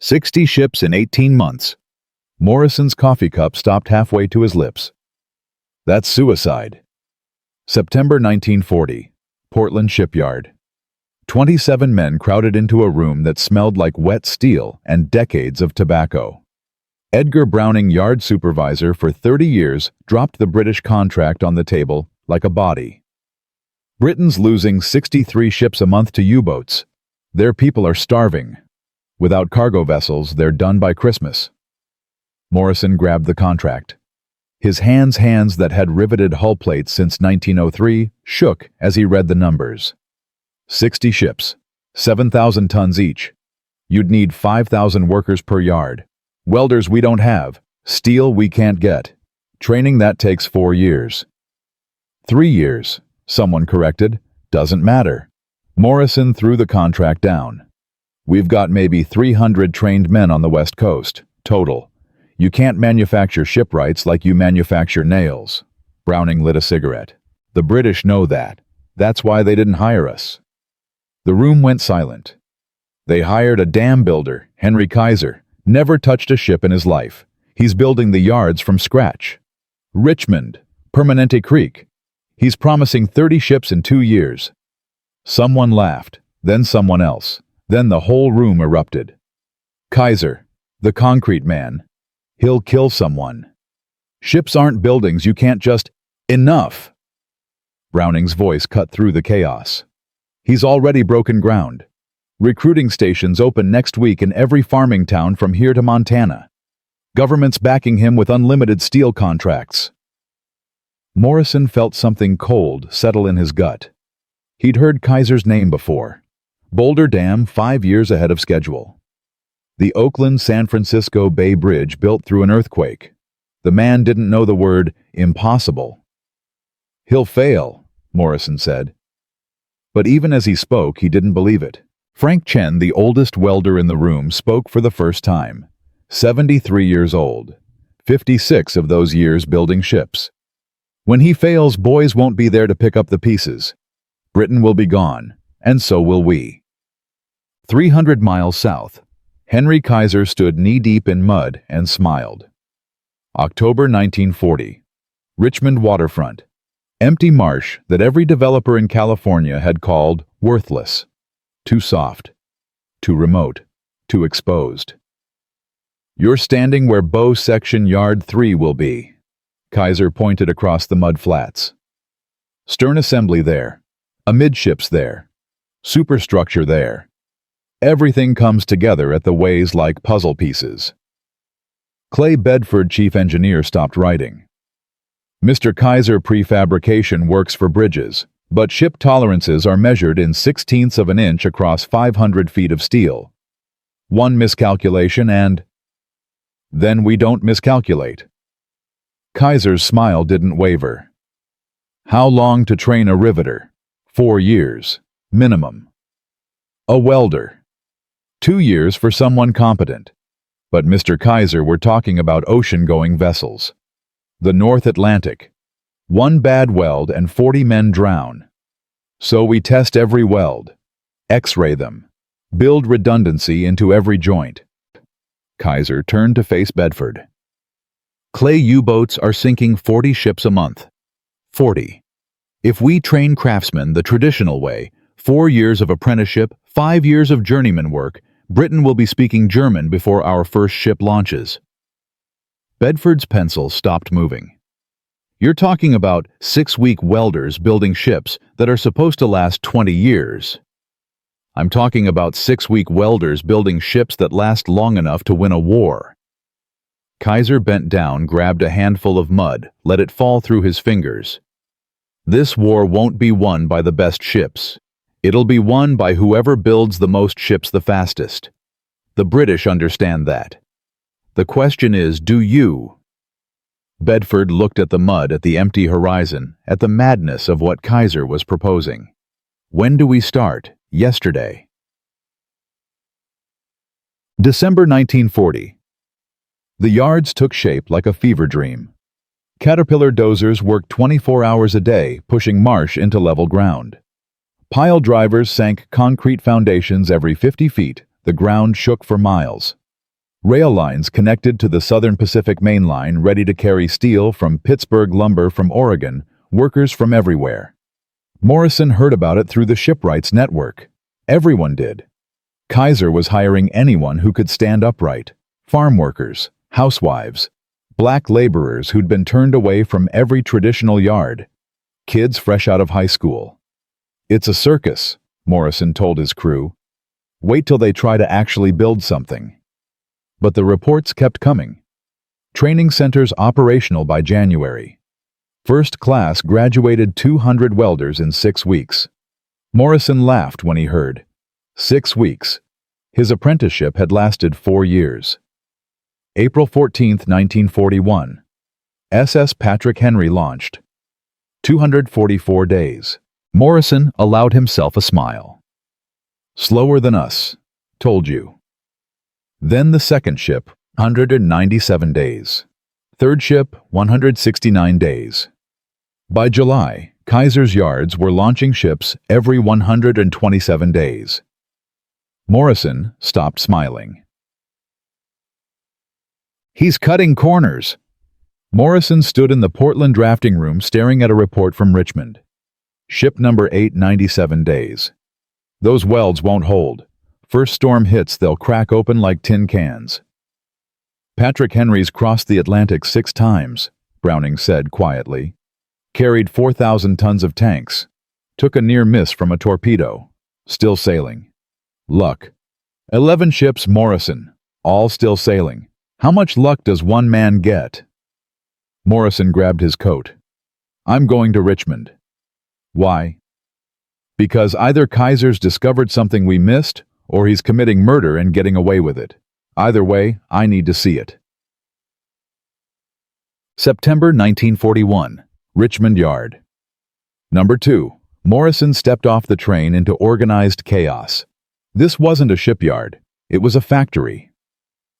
60 ships in 18 months. Morrison's coffee cup stopped halfway to his lips. That's suicide. September 1940, Portland Shipyard. 27 men crowded into a room that smelled like wet steel and decades of tobacco. Edgar Browning, yard supervisor for 30 years, dropped the British contract on the table like a body. Britain's losing 63 ships a month to U-boats. Their people are starving. Without cargo vessels, they're done by Christmas. Morrison grabbed the contract. His hands that had riveted hull plates since 1903 shook as he read the numbers. 60 ships, 7,000 tons each. You'd need 5,000 workers per yard. Welders we don't have. Steel we can't get. Training that takes 4 years. 3 years, someone corrected. Doesn't matter. Morrison threw the contract down. We've got maybe 300 trained men on the West Coast, total. You can't manufacture shipwrights like you manufacture nails. Browning lit a cigarette. The British know that. That's why they didn't hire us. The room went silent. They hired a dam builder, Henry Kaiser. Never touched a ship in his life. He's building the yards from scratch. Richmond, Permanente Creek. He's promising 30 ships in 2 years. Someone laughed, then someone else. Then the whole room erupted. Kaiser, the concrete man. He'll kill someone. Ships aren't buildings, you can't just... Enough! Browning's voice cut through the chaos. He's already broken ground. Recruiting stations open next week in every farming town from here to Montana. Government's backing him with unlimited steel contracts. Morrison felt something cold settle in his gut. He'd heard Kaiser's name before. Boulder Dam 5 years ahead of schedule. The Oakland-San Francisco Bay Bridge built through an earthquake. The man didn't know the word impossible. He'll fail, Morrison said. But even as he spoke, he didn't believe it. Frank Chen, the oldest welder in the room, spoke for the first time. 73 years old. 56 of those years building ships. When he fails, boys won't be there to pick up the pieces. Britain will be gone, and so will we. 300 miles south, Henry Kaiser stood knee-deep in mud and smiled. October 1940. Richmond waterfront. Empty marsh that every developer in California had called worthless. Too soft. Too remote. Too exposed. You're standing where Bow Section Yard 3 will be. Kaiser pointed across the mud flats. Stern assembly there. Amidships there. Superstructure there. Everything comes together at the ways like puzzle pieces. Clay Bedford, chief engineer, stopped writing. Mr. Kaiser, prefabrication works for bridges, but ship tolerances are measured in 1/16 of an inch across 500 feet of steel. One miscalculation and... Then we don't miscalculate. Kaiser's smile didn't waver. How long to train a riveter? 4 years, minimum. A welder. 2 years for someone competent. But Mr. Kaiser, we're talking about ocean-going vessels. The North Atlantic. One bad weld and 40 men drown. So we test every weld. X-ray them. Build redundancy into every joint. Kaiser turned to face Bedford. Clay U-boats are sinking 40 ships a month. 40. If we train craftsmen the traditional way, 4 years of apprenticeship, 5 years of journeyman work, Britain will be speaking German before our first ship launches. Bedford's pencil stopped moving. You're talking about 6-week welders building ships that are supposed to last 20 years. I'm talking about 6-week welders building ships that last long enough to win a war. Kaiser bent down, grabbed a handful of mud, let it fall through his fingers. This war won't be won by the best ships. It'll be won by whoever builds the most ships the fastest. The British understand that. The question is, do you? Bedford looked at the mud, at the empty horizon, at the madness of what Kaiser was proposing. When do we start? Yesterday. December 1940. The yards took shape like a fever dream. Caterpillar dozers worked 24 hours a day, pushing marsh into level ground. Pile drivers sank concrete foundations every 50 feet. The ground shook for miles. Rail lines connected to the Southern Pacific Main Line ready to carry steel from Pittsburgh, lumber from Oregon, workers from everywhere. Morrison heard about it through the shipwrights network. Everyone did. Kaiser was hiring anyone who could stand upright. Farm workers, housewives, black laborers who'd been turned away from every traditional yard, kids fresh out of high school. "It's a circus," Morrison told his crew. "Wait till they try to actually build something." But the reports kept coming. Training centers operational by January. First class graduated 200 welders in 6 weeks. Morrison laughed when he heard. 6 weeks. His apprenticeship had lasted 4 years. April 14, 1941. SS Patrick Henry launched. 244 days. Morrison allowed himself a smile. "Slower than us. Told you." Then the second ship, 197 days. Third ship, 169 days. By July, Kaiser's yards were launching ships every 127 days. Morrison stopped smiling. "He's cutting corners." Morrison stood in the Portland drafting room staring at a report from Richmond. Ship number 897 days. "Those welds won't hold. First storm hits, they'll crack open like tin cans." "Patrick Henry's crossed the Atlantic 6 times, Browning said quietly. "Carried 4,000 tons of tanks. Took a near miss from a torpedo. Still sailing. Luck. 11 ships, Morrison. All still sailing. How much luck does one man get?" Morrison grabbed his coat. "I'm going to Richmond." "Why?" "Because either Kaiser's discovered something we missed, or he's committing murder and getting away with it. Either way, I need to see it." September 1941. Richmond Yard. Number 2. Morrison stepped off the train into organized chaos. This wasn't a shipyard. It was a factory.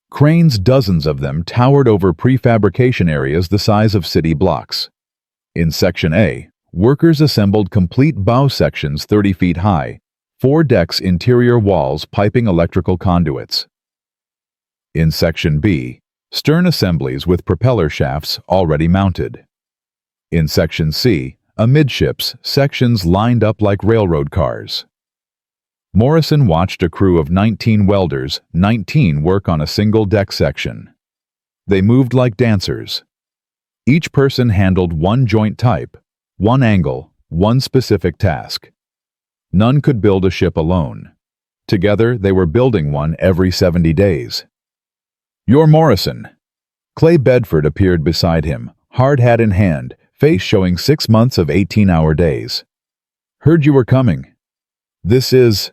Cranes, dozens of them, towered over prefabrication areas the size of city blocks. In Section A, workers assembled complete bow sections 30 feet high, 4 decks, interior walls piping electrical conduits. In Section B, stern assemblies with propeller shafts already mounted. In Section C, amidships sections lined up like railroad cars. Morrison watched a crew of 19 welders, 19 work on a single deck section. They moved like dancers. Each person handled one joint type, one angle, one specific task. None could build a ship alone. Together, they were building one every 70 days. "You're Morrison." Clay Bedford appeared beside him, hard hat in hand, face showing 6 months of 18-hour days. "Heard you were coming." "This is—"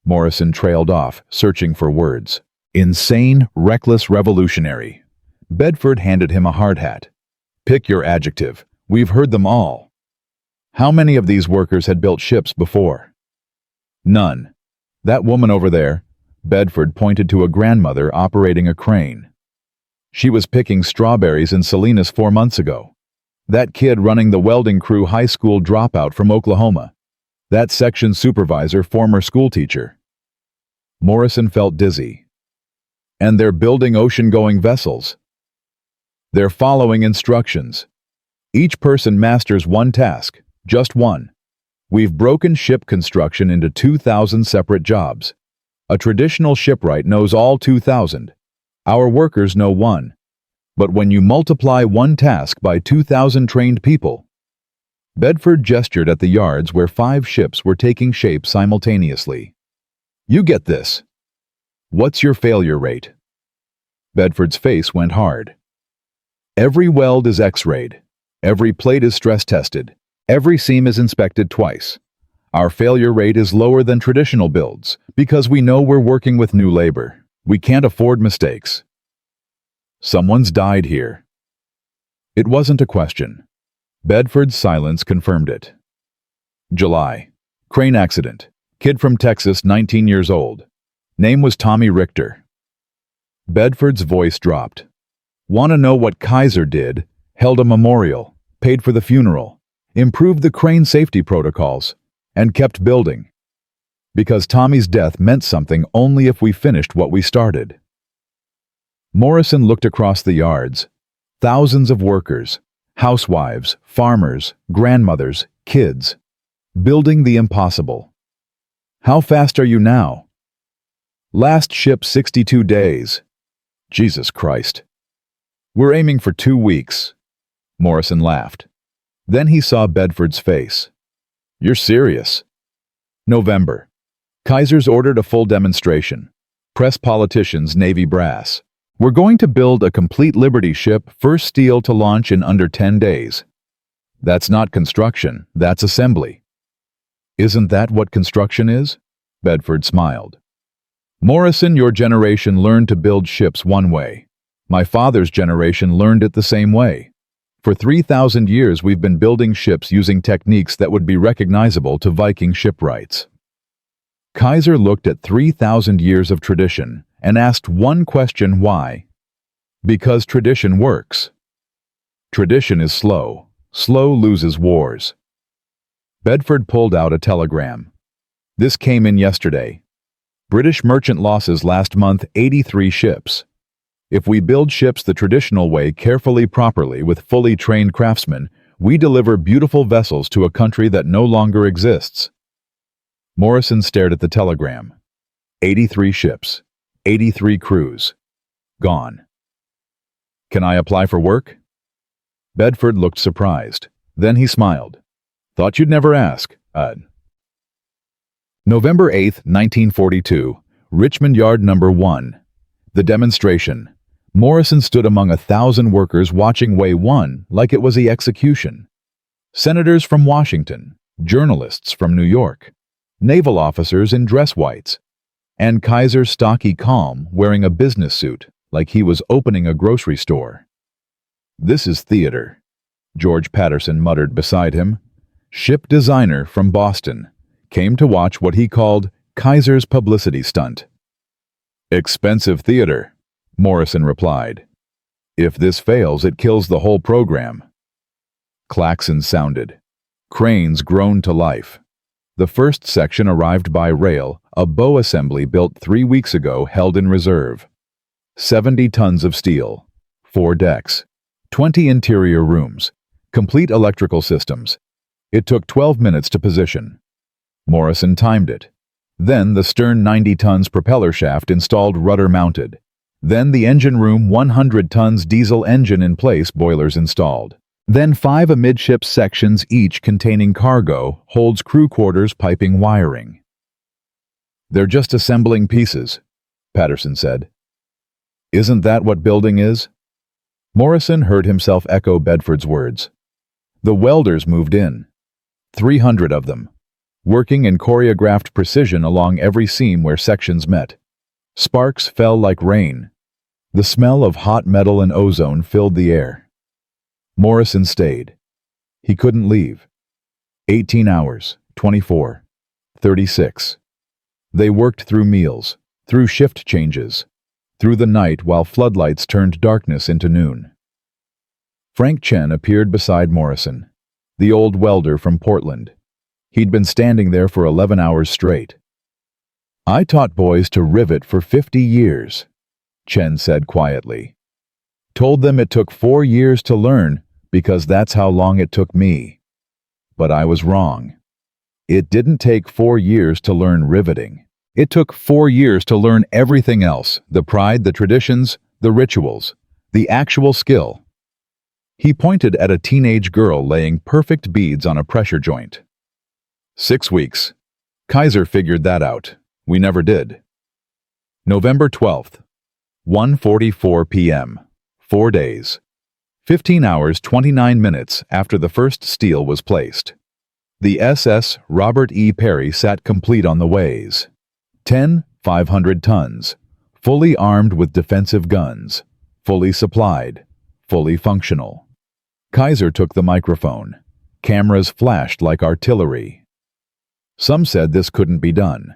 Morrison trailed off, searching for words. "Insane, reckless revolutionary." Bedford handed him a hard hat. "Pick your adjective. We've heard them all." How many of these workers had built ships before? None. That woman over there, Bedford pointed to a grandmother operating a crane. She was picking strawberries in Salinas 4 months ago. That kid running the welding crew, high school dropout from Oklahoma. That section supervisor, former schoolteacher. Morrison felt dizzy. And they're building ocean-going vessels. They're following instructions. Each person masters one task, just one. We've broken ship construction into 2,000 separate jobs. A traditional shipwright knows all 2,000. Our workers know one. But when you multiply one task by 2,000 trained people— Bedford gestured at the yards where 5 ships were taking shape simultaneously. "You get this. What's your failure rate?" Bedford's face went hard. "Every weld is X-rayed. Every plate is stress-tested. Every seam is inspected twice. Our failure rate is lower than traditional builds because we know we're working with new labor. We can't afford mistakes." "Someone's died here." It wasn't a question. Bedford's silence confirmed it. July. Crane accident. Kid from Texas, 19 years old. Name was Tommy Richter. Bedford's voice dropped. "Want to know what Kaiser did? Held a memorial, paid for the funeral, improved the crane safety protocols, and kept building. Because Tommy's death meant something only if we finished what we started." Morrison looked across the yards. Thousands of workers, housewives, farmers, grandmothers, kids, building the impossible. How fast are you now? Last ship 62 days. Jesus Christ. We're aiming for 2 weeks. Morrison laughed. Then he saw Bedford's face. You're serious. November. Kaiser's ordered a full demonstration. Press politicians, Navy brass. We're going to build a complete Liberty ship, first steel to launch in under 10 days. That's not construction, that's assembly. Isn't that what construction is? Bedford smiled. Morrison, your generation learned to build ships one way. My father's generation learned it the same way. For 3,000 years we've been building ships using techniques that would be recognizable to Viking shipwrights. Kaiser looked at 3,000 years of tradition and asked one question: why? Because tradition works. Tradition is slow. Slow loses wars. Bedford pulled out a telegram. This came in yesterday. British merchant losses last month, 83 ships. If we build ships the traditional way, carefully, properly, with fully trained craftsmen, we deliver beautiful vessels to a country that no longer exists. Morrison stared at the telegram. 83 ships. 83 crews. Gone. Can I apply for work? Bedford looked surprised. Then he smiled. Thought you'd never ask, November 8, 1942, Richmond Yard No. 1. The demonstration. Morrison stood among 1,000 workers watching Way 1 like it was the execution. Senators from Washington, journalists from New York, naval officers in dress whites, and Kaiser stocky calm, wearing a business suit like he was opening a grocery store. This is theater, George Patterson muttered beside him. Ship designer from Boston, came to watch what he called Kaiser's publicity stunt. Expensive theater, Morrison replied. If this fails, it kills the whole program. Klaxons sounded. Cranes groaned to life. The first section arrived by rail, a bow assembly built 3 weeks ago held in reserve. 70 tons of steel, 4 decks, 20 interior rooms, complete electrical systems. It took 12 minutes to position. Morrison timed it. Then the stern 90 tons propeller shaft installed, rudder mounted. Then the engine room 100 tons diesel engine in place, boilers installed. Then 5 amidships sections, each containing cargo, holds crew quarters, piping, wiring. They're just assembling pieces, Patterson said. Isn't that what building is? Morrison heard himself echo Bedford's words. The welders moved in. 300 of them, working in choreographed precision along every seam where sections met. Sparks fell like rain. The smell of hot metal and ozone filled the air. Morrison stayed. He couldn't leave. 18 hours, 24, 36. They worked through meals, through shift changes, through the night while floodlights turned darkness into noon. Frank Chen appeared beside Morrison, the old welder from Portland. He'd been standing there for 11 hours straight. I taught boys to rivet for 50 years, Chen said quietly. Told them it took 4 years to learn because that's how long it took me. But I was wrong. It didn't take 4 years to learn riveting. It took 4 years to learn everything else, the pride, the traditions, the rituals, the actual skill. He pointed at a teenage girl laying perfect beads on a pressure joint. 6 weeks. Kaiser figured that out. We never did. November 12th, 1:44 p.m. 4 days. 15 hours, 29 minutes after the first steel was placed. The SS Robert E. Perry sat complete on the ways. 10 500 tons, fully armed with defensive guns, fully supplied, fully functional. Kaiser took the microphone. Cameras flashed like artillery. Some said this couldn't be done.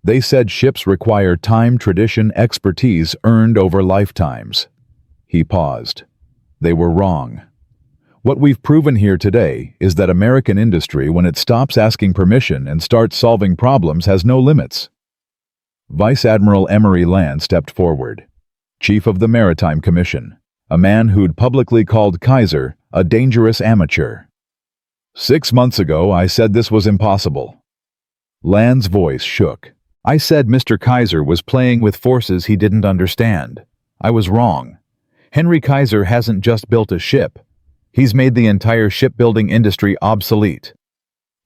They said ships require time, tradition, expertise earned over lifetimes. He paused. They were wrong. What we've proven here today is that American industry, when it stops asking permission and starts solving problems, has no limits. Vice Admiral Emery Land stepped forward. chief of the Maritime Commission, a man who'd publicly called Kaiser a dangerous amateur. 6 months ago, I said this was impossible. Land's voice shook. I said Mr. Kaiser was playing with forces he didn't understand. I was wrong. Henry Kaiser hasn't just built a ship. He's made the entire shipbuilding industry obsolete.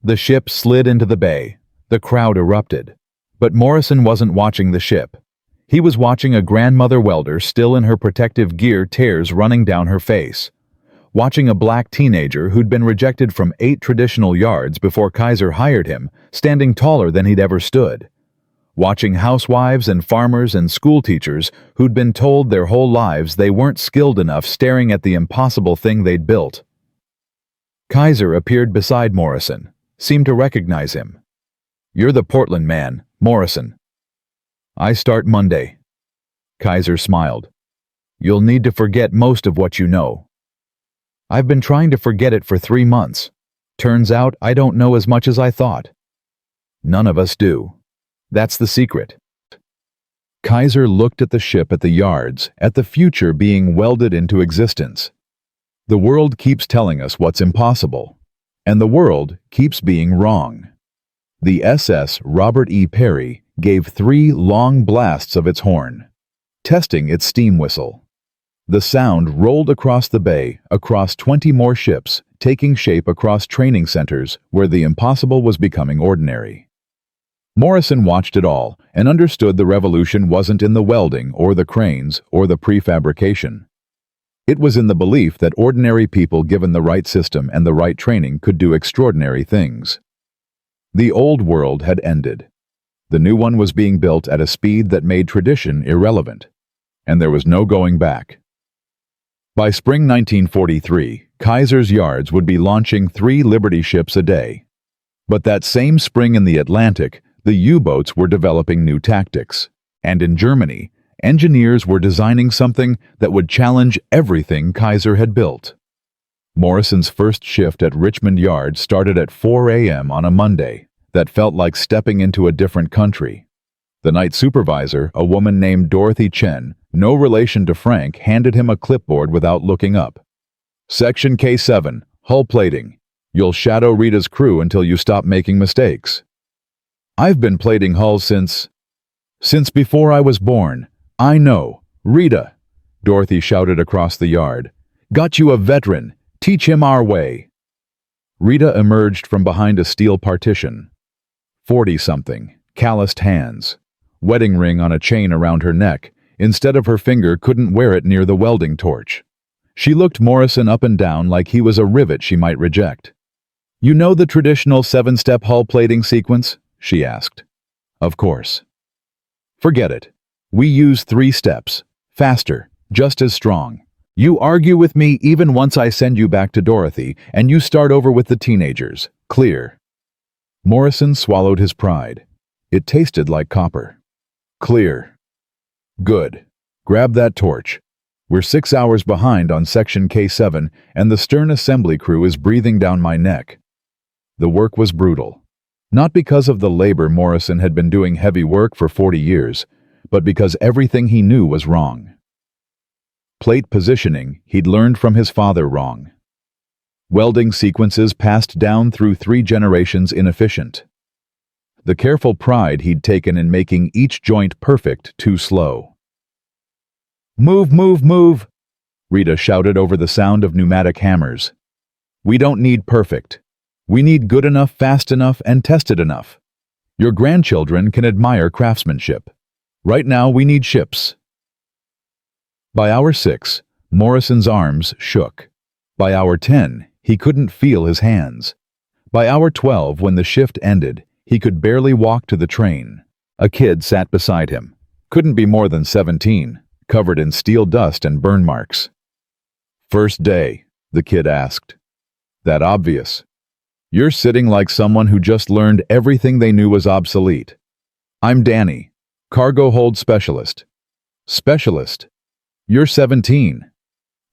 The ship slid into the bay. The crowd erupted. But Morrison wasn't watching the ship. He was watching a grandmother welder still in her protective gear, tears running down her face. Watching a black teenager who'd been rejected from 8 traditional yards before Kaiser hired him, standing taller than he'd ever stood. Watching housewives and farmers and school teachers who'd been told their whole lives they weren't skilled enough, staring at the impossible thing they'd built. Kaiser appeared beside Morrison, seemed to recognize him. "You're the Portland man, Morrison." "I start Monday." Kaiser smiled. "You'll need to forget most of what you know." "I've been trying to forget it for 3 months. Turns out I don't know as much as I thought." "None of us do. That's the secret." Kaiser looked at the ship at the yards, at the future being welded into existence. The world keeps telling us what's impossible, and the world keeps being wrong. The SS Robert E. Perry gave 3 long blasts of its horn, testing its steam whistle. The sound rolled across the bay, across 20 more ships, taking shape across training centers where the impossible was becoming ordinary. Morrison watched it all and understood the revolution wasn't in the welding or the cranes or the prefabrication. It was in the belief that ordinary people given the right system and the right training could do extraordinary things. The old world had ended. The new one was being built at a speed that made tradition irrelevant, and there was no going back. By spring 1943, Kaiser's yards would be launching 3 Liberty ships a day. But that same spring in the Atlantic, the U-boats were developing new tactics. And in Germany, engineers were designing something that would challenge everything Kaiser had built. Morrison's first shift at Richmond Yard started at 4 a.m. on a Monday that felt like stepping into a different country. The night supervisor, a woman named Dorothy Chen, no relation to Frank, handed him a clipboard without looking up. "Section K7, hull plating. You'll shadow Rita's crew until you stop making mistakes." "I've been plating hulls since before I was born. I know. Rita," Dorothy shouted across the yard. "Got you a veteran. Teach him our way." Rita emerged from behind a steel partition. 40-something, calloused hands. Wedding ring on a chain around her neck. Instead of her finger, couldn't wear it near the welding torch. She looked Morrison up and down like he was a rivet she might reject. "You know the traditional 7-step hull plating sequence?" she asked. "Of course." "Forget it. We use 3 steps. Faster, just as strong. You argue with me even once I send you back to Dorothy, and you start over with the teenagers. Clear." Morrison swallowed his pride. It tasted like copper. "Clear." "Good. Grab that torch. We're 6 hours behind on Section K7, and the stern assembly crew is breathing down my neck." The work was brutal. Not because of the labor. Morrison had been doing heavy work for 40 years, but because everything he knew was wrong. Plate positioning he'd learned from his father wrong. Welding sequences passed down through 3 generations inefficient. The careful pride he'd taken in making each joint perfect too slow. "Move, move, move!" Rita shouted over the sound of pneumatic hammers. "We don't need perfect. We need good enough, fast enough, and tested enough. Your grandchildren can admire craftsmanship. Right now we need ships." By hour 6, Morrison's arms shook. By hour 10, he couldn't feel his hands. By hour 12, when the shift ended, he could barely walk to the train. A kid sat beside him. Couldn't be more than 17, covered in steel dust and burn marks. "First day?" the kid asked. "That obvious? You're sitting like someone who just learned everything they knew was obsolete." "I'm Danny, cargo hold specialist." "Specialist? You're 17.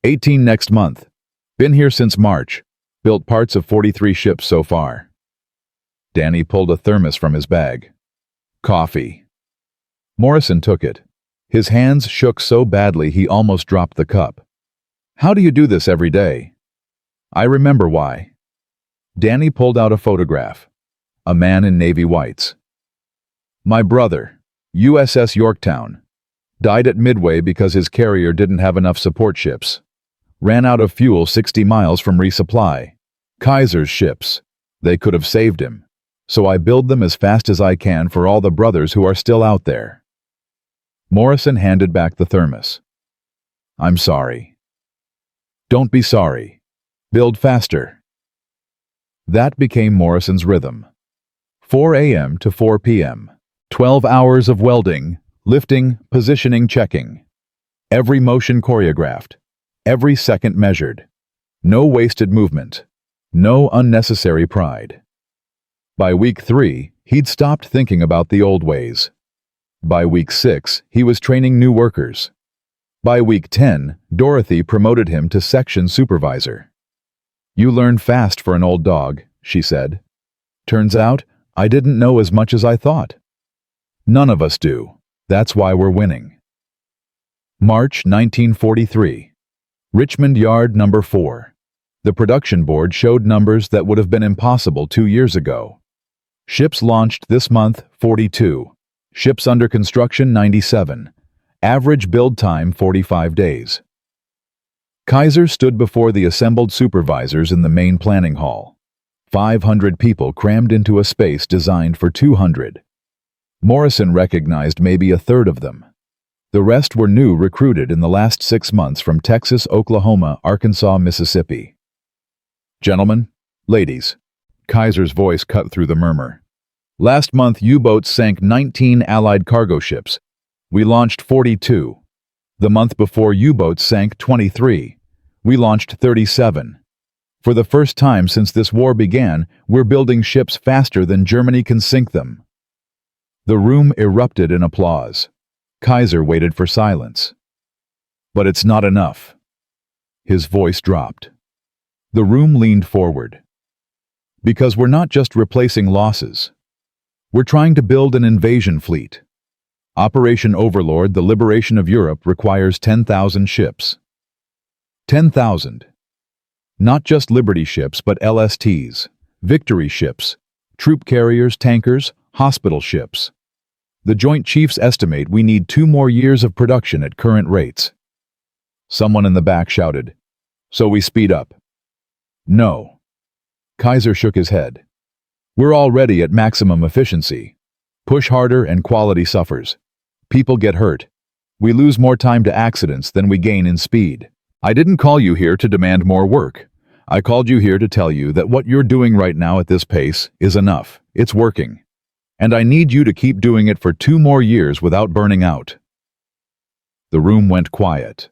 18 next month. Been here since March. Built parts of 43 ships so far." Danny pulled a thermos from his bag. "Coffee." Morrison took it. His hands shook so badly he almost dropped the cup. "How do you do this every day?" "I remember why." Danny pulled out a photograph. A man in navy whites. "My brother, USS Yorktown, died at Midway because his carrier didn't have enough support ships. Ran out of fuel 60 miles from resupply. Kaiser's ships. They could have saved him. So I build them as fast as I can for all the brothers who are still out there." Morrison handed back the thermos. "I'm sorry." "Don't be sorry. Build faster." That became Morrison's rhythm. 4 a.m. to 4 p.m. 12 hours of welding, lifting, positioning, checking. Every motion choreographed. Every second measured. No wasted movement. No unnecessary pride. By week 3, he'd stopped thinking about the old ways. By week 6, he was training new workers. By week 10, Dorothy promoted him to section supervisor. "You learn fast for an old dog," she said. "Turns out, I didn't know as much as I thought." None of us do. That's why we're winning. March 1943. Richmond Yard Number 4. The production board showed numbers that would have been impossible 2 years ago. Ships launched this month, 42. Ships under construction, 97. Average build time, 45 days. Kaiser stood before the assembled supervisors in the main planning hall. 500 people crammed into a space designed for 200. Morrison recognized maybe a third of them. The rest were new recruited in the last 6 months from Texas, Oklahoma, Arkansas, Mississippi. "Gentlemen, ladies," Kaiser's voice cut through the murmur. "Last month U-boats sank 19 Allied cargo ships. We launched 42. The month before U-boats sank 23. We launched 37. For the first time since this war began, we're building ships faster than Germany can sink them." The room erupted in applause. Kaiser waited for silence. "But it's not enough." His voice dropped. The room leaned forward. "Because we're not just replacing losses. We're trying to build an invasion fleet. Operation Overlord, the liberation of Europe, requires 10,000 ships. 10,000. Not just Liberty ships, but LSTs, Victory ships, troop carriers, tankers, hospital ships. The Joint Chiefs estimate we need 2 more years of production at current rates." Someone in the back shouted, "So we speed up." "No." Kaiser shook his head. "We're already at maximum efficiency. Push harder and quality suffers. People get hurt. We lose more time to accidents than we gain in speed. I didn't call you here to demand more work. I called you here to tell you that what you're doing right now at this pace is enough. It's working. And I need you to keep doing it for 2 more years without burning out." The room went quiet.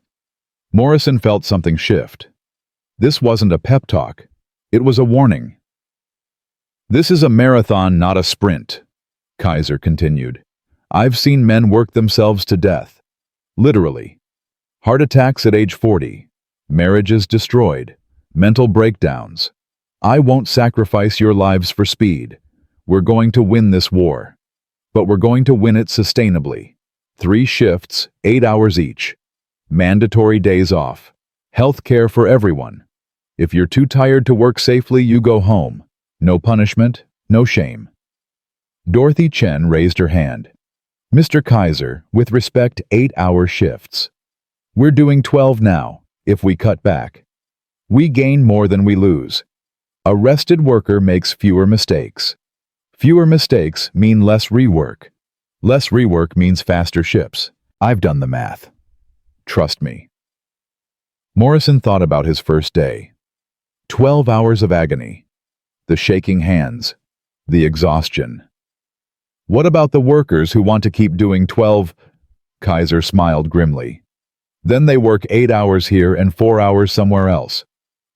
Morrison felt something shift. This wasn't a pep talk. It was a warning. "This is a marathon, not a sprint," Kaiser continued. "I've seen men work themselves to death. Literally. Heart attacks at age 40. Marriages destroyed. Mental breakdowns. I won't sacrifice your lives for speed. We're going to win this war. But we're going to win it sustainably. 3 shifts, 8 hours each. Mandatory days off. Health care for everyone. If you're too tired to work safely, you go home. No punishment, no shame." Dorothy Chen raised her hand. "Mr. Kaiser, with respect, 8-hour shifts. We're doing 12 now, if we cut back. We gain more than we lose. A rested worker makes fewer mistakes. Fewer mistakes mean less rework. Less rework means faster ships. I've done the math. Trust me." Morrison thought about his first day. 12 hours of agony. The shaking hands. The exhaustion. What about the workers who want to keep doing 12? Kaiser smiled grimly. Then they work 8 hours here and 4 hours somewhere else.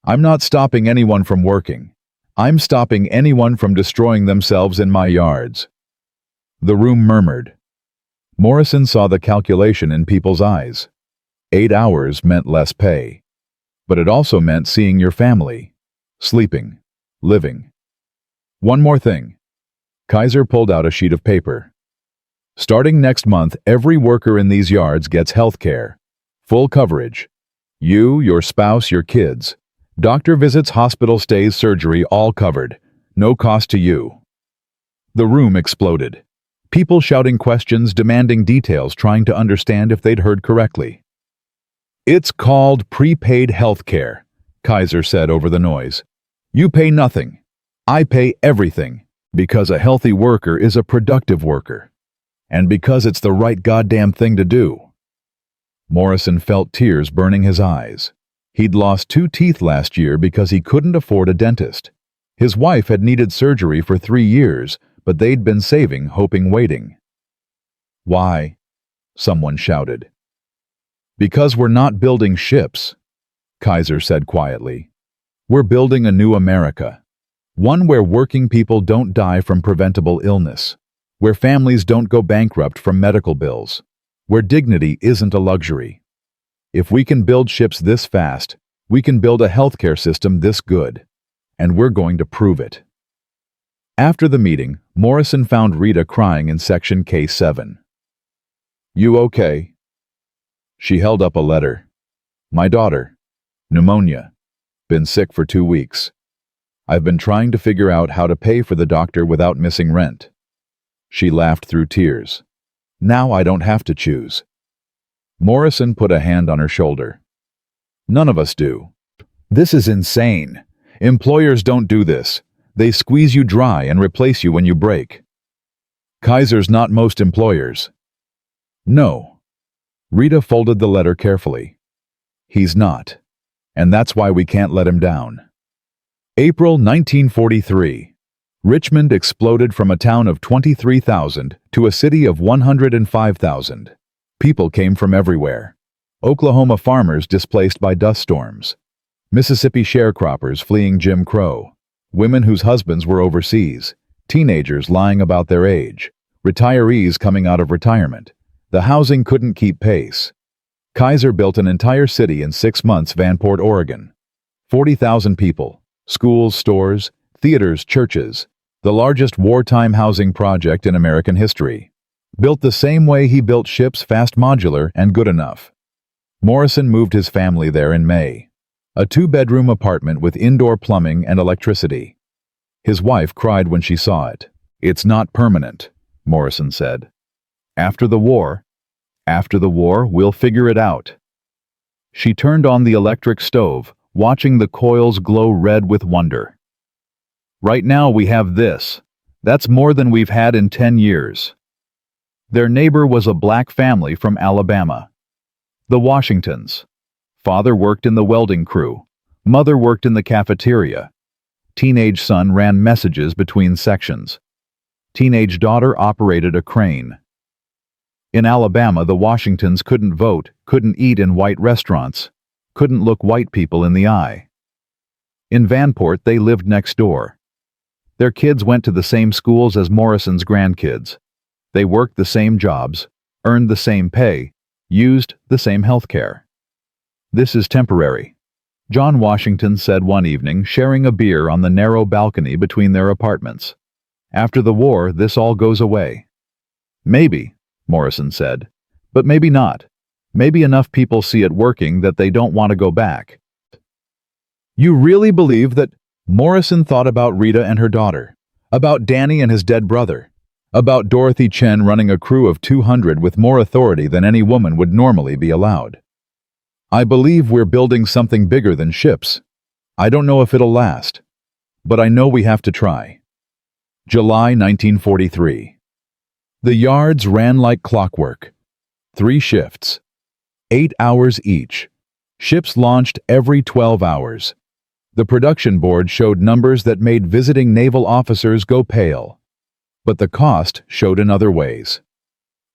I'm not stopping anyone from working. I'm stopping anyone from destroying themselves in my yards. The room murmured. Morrison saw the calculation in people's eyes. 8 hours meant less pay. But it also meant seeing your family. Sleeping. Living. One more thing. Kaiser pulled out a sheet of paper. Starting next month, every worker in these yards gets health care. Full coverage. You, your spouse, your kids. Doctor visits, hospital stays, surgery, all covered. No cost to you. The room exploded. People shouting questions, demanding details, trying to understand if they'd heard correctly. It's called prepaid health care, Kaiser said over the noise. You pay nothing. I pay everything, because a healthy worker is a productive worker. And because it's the right goddamn thing to do. Morrison felt tears burning his eyes. He'd lost 2 teeth last year because he couldn't afford a dentist. His wife had needed surgery for 3 years, but they'd been saving, hoping, waiting. Why? Someone shouted. Because we're not building ships, Kaiser said quietly. We're building a new America. One where working people don't die from preventable illness. Where families don't go bankrupt from medical bills. Where dignity isn't a luxury. If we can build ships this fast, we can build a healthcare system this good. And we're going to prove it. After the meeting, Morrison found Rita crying in section K7. You okay? She held up a letter. My daughter. Pneumonia. Been sick for 2 weeks. I've been trying to figure out how to pay for the doctor without missing rent. She laughed through tears. Now I don't have to choose. Morrison put a hand on her shoulder. None of us do. This is insane. Employers don't do this. They squeeze you dry and replace you when you break. Kaiser's not most employers. No. Rita folded the letter carefully. He's not. And that's why we can't let him down. April 1943. Richmond exploded from a town of 23,000 to a city of 105,000. People came from everywhere. Oklahoma farmers displaced by dust storms. Mississippi sharecroppers fleeing Jim Crow. Women whose husbands were overseas. Teenagers lying about their age. Retirees coming out of retirement. The housing couldn't keep pace. Kaiser built an entire city in 6 months, Vanport, Oregon. 40,000 people. Schools, stores, theaters, churches. The largest wartime housing project in American history. Built the same way he built ships, fast, modular, and good enough. Morrison moved his family there in May. A 2-bedroom apartment with indoor plumbing and electricity. His wife cried when she saw it. It's not permanent, Morrison said. After the war, we'll figure it out. She turned on the electric stove, watching the coils glow red with wonder. Right now we have this. That's more than we've had in 10 years. Their neighbor was a black family from Alabama. The Washingtons. Father worked in the welding crew. Mother worked in the cafeteria. Teenage son ran messages between sections. Teenage daughter operated a crane. In Alabama, the Washingtons couldn't vote, couldn't eat in white restaurants, couldn't look white people in the eye. In Vanport, they lived next door. Their kids went to the same schools as Morrison's grandkids. They worked the same jobs, earned the same pay, used the same health care. This is temporary, John Washington said one evening, sharing a beer on the narrow balcony between their apartments. After the war, this all goes away. Maybe, Morrison said, but maybe not. Maybe enough people see it working that they don't want to go back. You really believe that? Morrison thought about Rita and her daughter, about Danny and his dead brother, about Dorothy Chen running a crew of 200 with more authority than any woman would normally be allowed. I believe we're building something bigger than ships. I don't know if it'll last, but I know we have to try. July 1943. The yards ran like clockwork. 3 shifts. 8 hours each. Ships launched every 12 hours. The production board showed numbers that made visiting naval officers go pale. But the cost showed in other ways.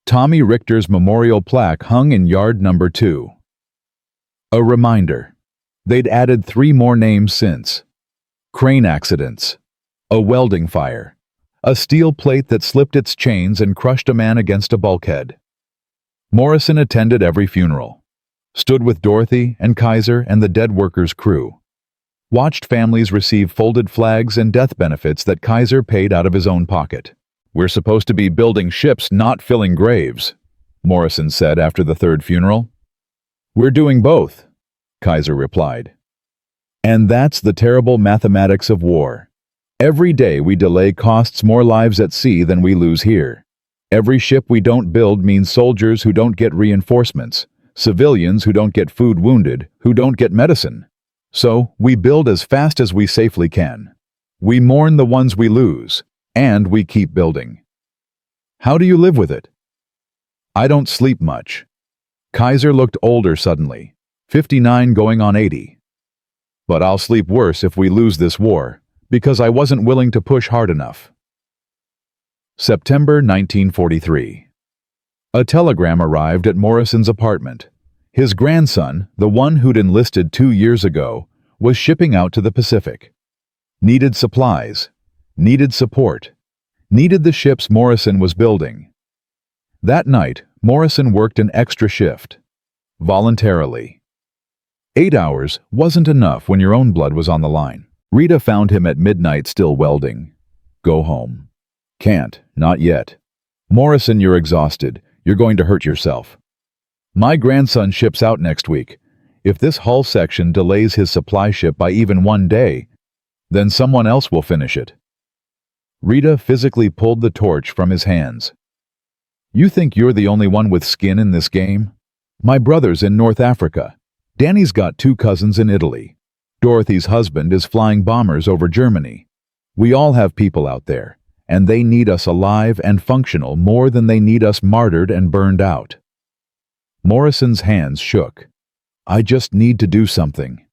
Tommy Richter's memorial plaque hung in yard number 2. A reminder. They'd added 3 more names since. Crane accidents. A welding fire. A steel plate that slipped its chains and crushed a man against a bulkhead. Morrison attended every funeral. Stood with Dorothy and Kaiser and the dead workers' crew. Watched families receive folded flags and death benefits that Kaiser paid out of his own pocket. We're supposed to be building ships, not filling graves, Morrison said after the third funeral. We're doing both, Kaiser replied. And that's the terrible mathematics of war. Every day we delay costs more lives at sea than we lose here. Every ship we don't build means soldiers who don't get reinforcements, civilians who don't get food, wounded, who don't get medicine. So, we build as fast as we safely can. We mourn the ones we lose, and we keep building. How do you live with it? I don't sleep much. Kaiser looked older suddenly, 59 going on 80. But I'll sleep worse if we lose this war, because I wasn't willing to push hard enough. September 1943. A telegram arrived at Morrison's apartment. His grandson, the one who'd enlisted 2 years ago, was shipping out to the Pacific. Needed supplies, needed support, needed the ships Morrison was building. That night, Morrison worked an extra shift. Voluntarily. 8 hours wasn't enough when your own blood was on the line. Rita found him at midnight still welding. Go home. Can't, not yet. Morrison, you're exhausted. You're going to hurt yourself. My grandson ships out next week. If this hull section delays his supply ship by even 1 day, then someone else will finish it. Rita physically pulled the torch from his hands. You think you're the only one with skin in this game? My brother's in North Africa. Danny's got 2 cousins in Italy. Dorothy's husband is flying bombers over Germany. We all have people out there, and they need us alive and functional more than they need us martyred and burned out. Morrison's hands shook. I just need to do something.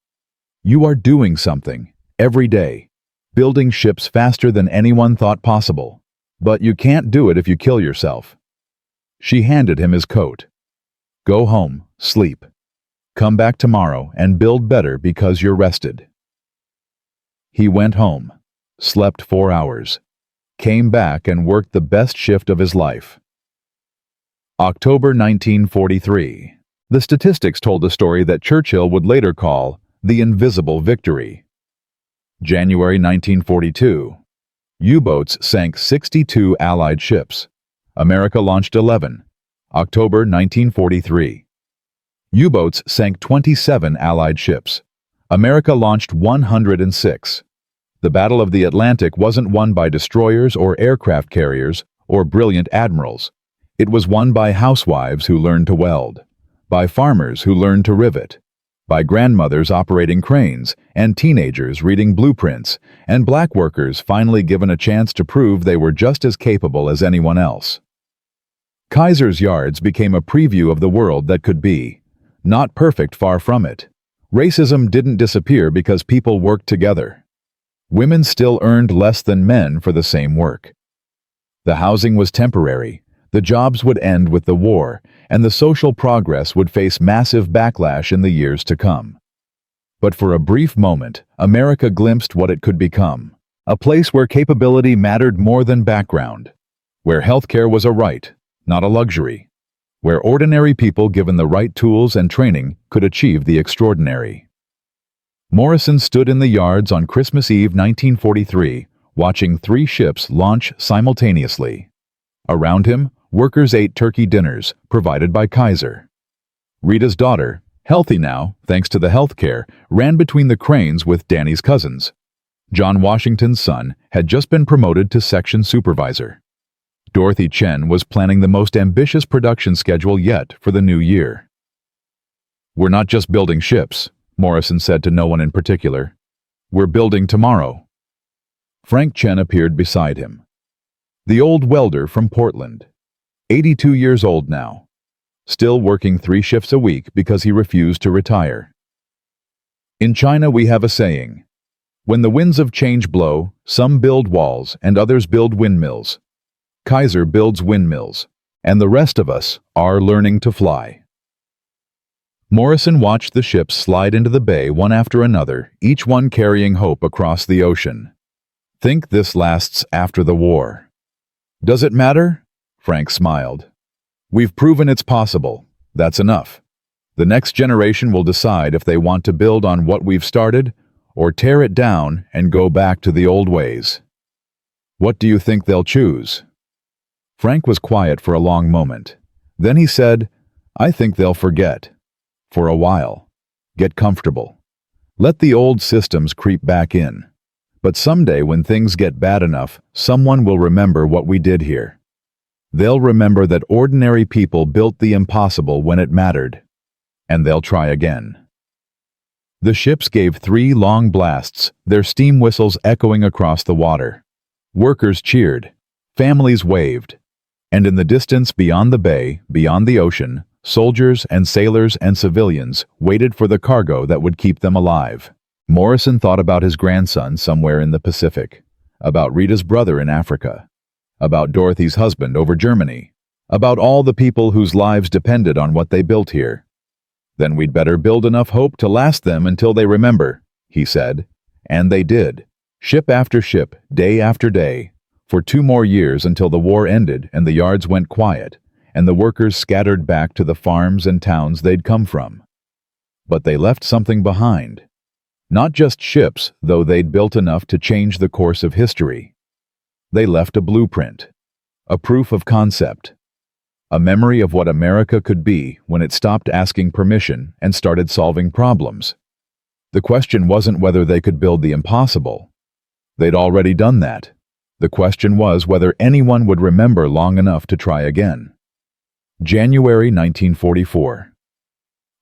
You are doing something, every day, building ships faster than anyone thought possible. But you can't do it if you kill yourself. She handed him his coat. Go home, sleep. Come back tomorrow and build better because you're rested. He went home, slept 4 hours, came back and worked the best shift of his life. October 1943. The statistics told a story that Churchill would later call the invisible victory. January 1942. U-boats sank 62 Allied ships. America launched 11. October 1943. U-boats sank 27 Allied ships. America launched 106. The Battle of the Atlantic wasn't won by destroyers or aircraft carriers or brilliant admirals. It was won by housewives who learned to weld, by farmers who learned to rivet, by grandmothers operating cranes and teenagers reading blueprints, and black workers finally given a chance to prove they were just as capable as anyone else. Kaiser's yards became a preview of the world that could be. Not perfect, far from it. Racism didn't disappear because people worked together. Women still earned less than men for the same work. The housing was temporary, the jobs would end with the war, and the social progress would face massive backlash in the years to come. But for a brief moment, America glimpsed what it could become. A place where capability mattered more than background. Where healthcare was a right, not a luxury. Where ordinary people given the right tools and training could achieve the extraordinary. Morrison stood in the yards on Christmas Eve 1943, watching 3 ships launch simultaneously. Around him, workers ate turkey dinners, provided by Kaiser. Rita's daughter, healthy now, thanks to the health care, ran between the cranes with Danny's cousins. John Washington's son had just been promoted to section supervisor. Dorothy Chen was planning the most ambitious production schedule yet for the new year. We're not just building ships, Morrison said to no one in particular. We're building tomorrow. Frank Chen appeared beside him. The old welder from Portland. 82 years old now. Still working 3 shifts a week because he refused to retire. In China we have a saying, when the winds of change blow, some build walls and others build windmills. Kaiser builds windmills, and the rest of us are learning to fly. Morrison watched the ships slide into the bay one after another, each one carrying hope across the ocean. Think this lasts after the war. Does it matter? Frank smiled. We've proven it's possible. That's enough. The next generation will decide if they want to build on what we've started or tear it down and go back to the old ways. What do you think they'll choose? Frank was quiet for a long moment. Then he said, "I think they'll forget. For a while. Get comfortable. Let the old systems creep back in. But someday when things get bad enough, someone will remember what we did here. They'll remember that ordinary people built the impossible when it mattered. And they'll try again." The ships gave 3 long blasts, their steam whistles echoing across the water. Workers cheered. Families waved. And in the distance beyond the bay, beyond the ocean, soldiers and sailors and civilians waited for the cargo that would keep them alive. Morrison thought about his grandson somewhere in the Pacific, about Rita's brother in Africa, about Dorothy's husband over Germany, about all the people whose lives depended on what they built here. "Then we'd better build enough hope to last them until they remember," he said. And they did. Ship after ship, day after day, for 2 more years until the war ended and the yards went quiet, and the workers scattered back to the farms and towns they'd come from. But they left something behind. Not just ships, though they'd built enough to change the course of history. They left a blueprint, a proof of concept, a memory of what America could be when it stopped asking permission and started solving problems. The question wasn't whether they could build the impossible. They'd already done that. The question was whether anyone would remember long enough to try again. January 1944.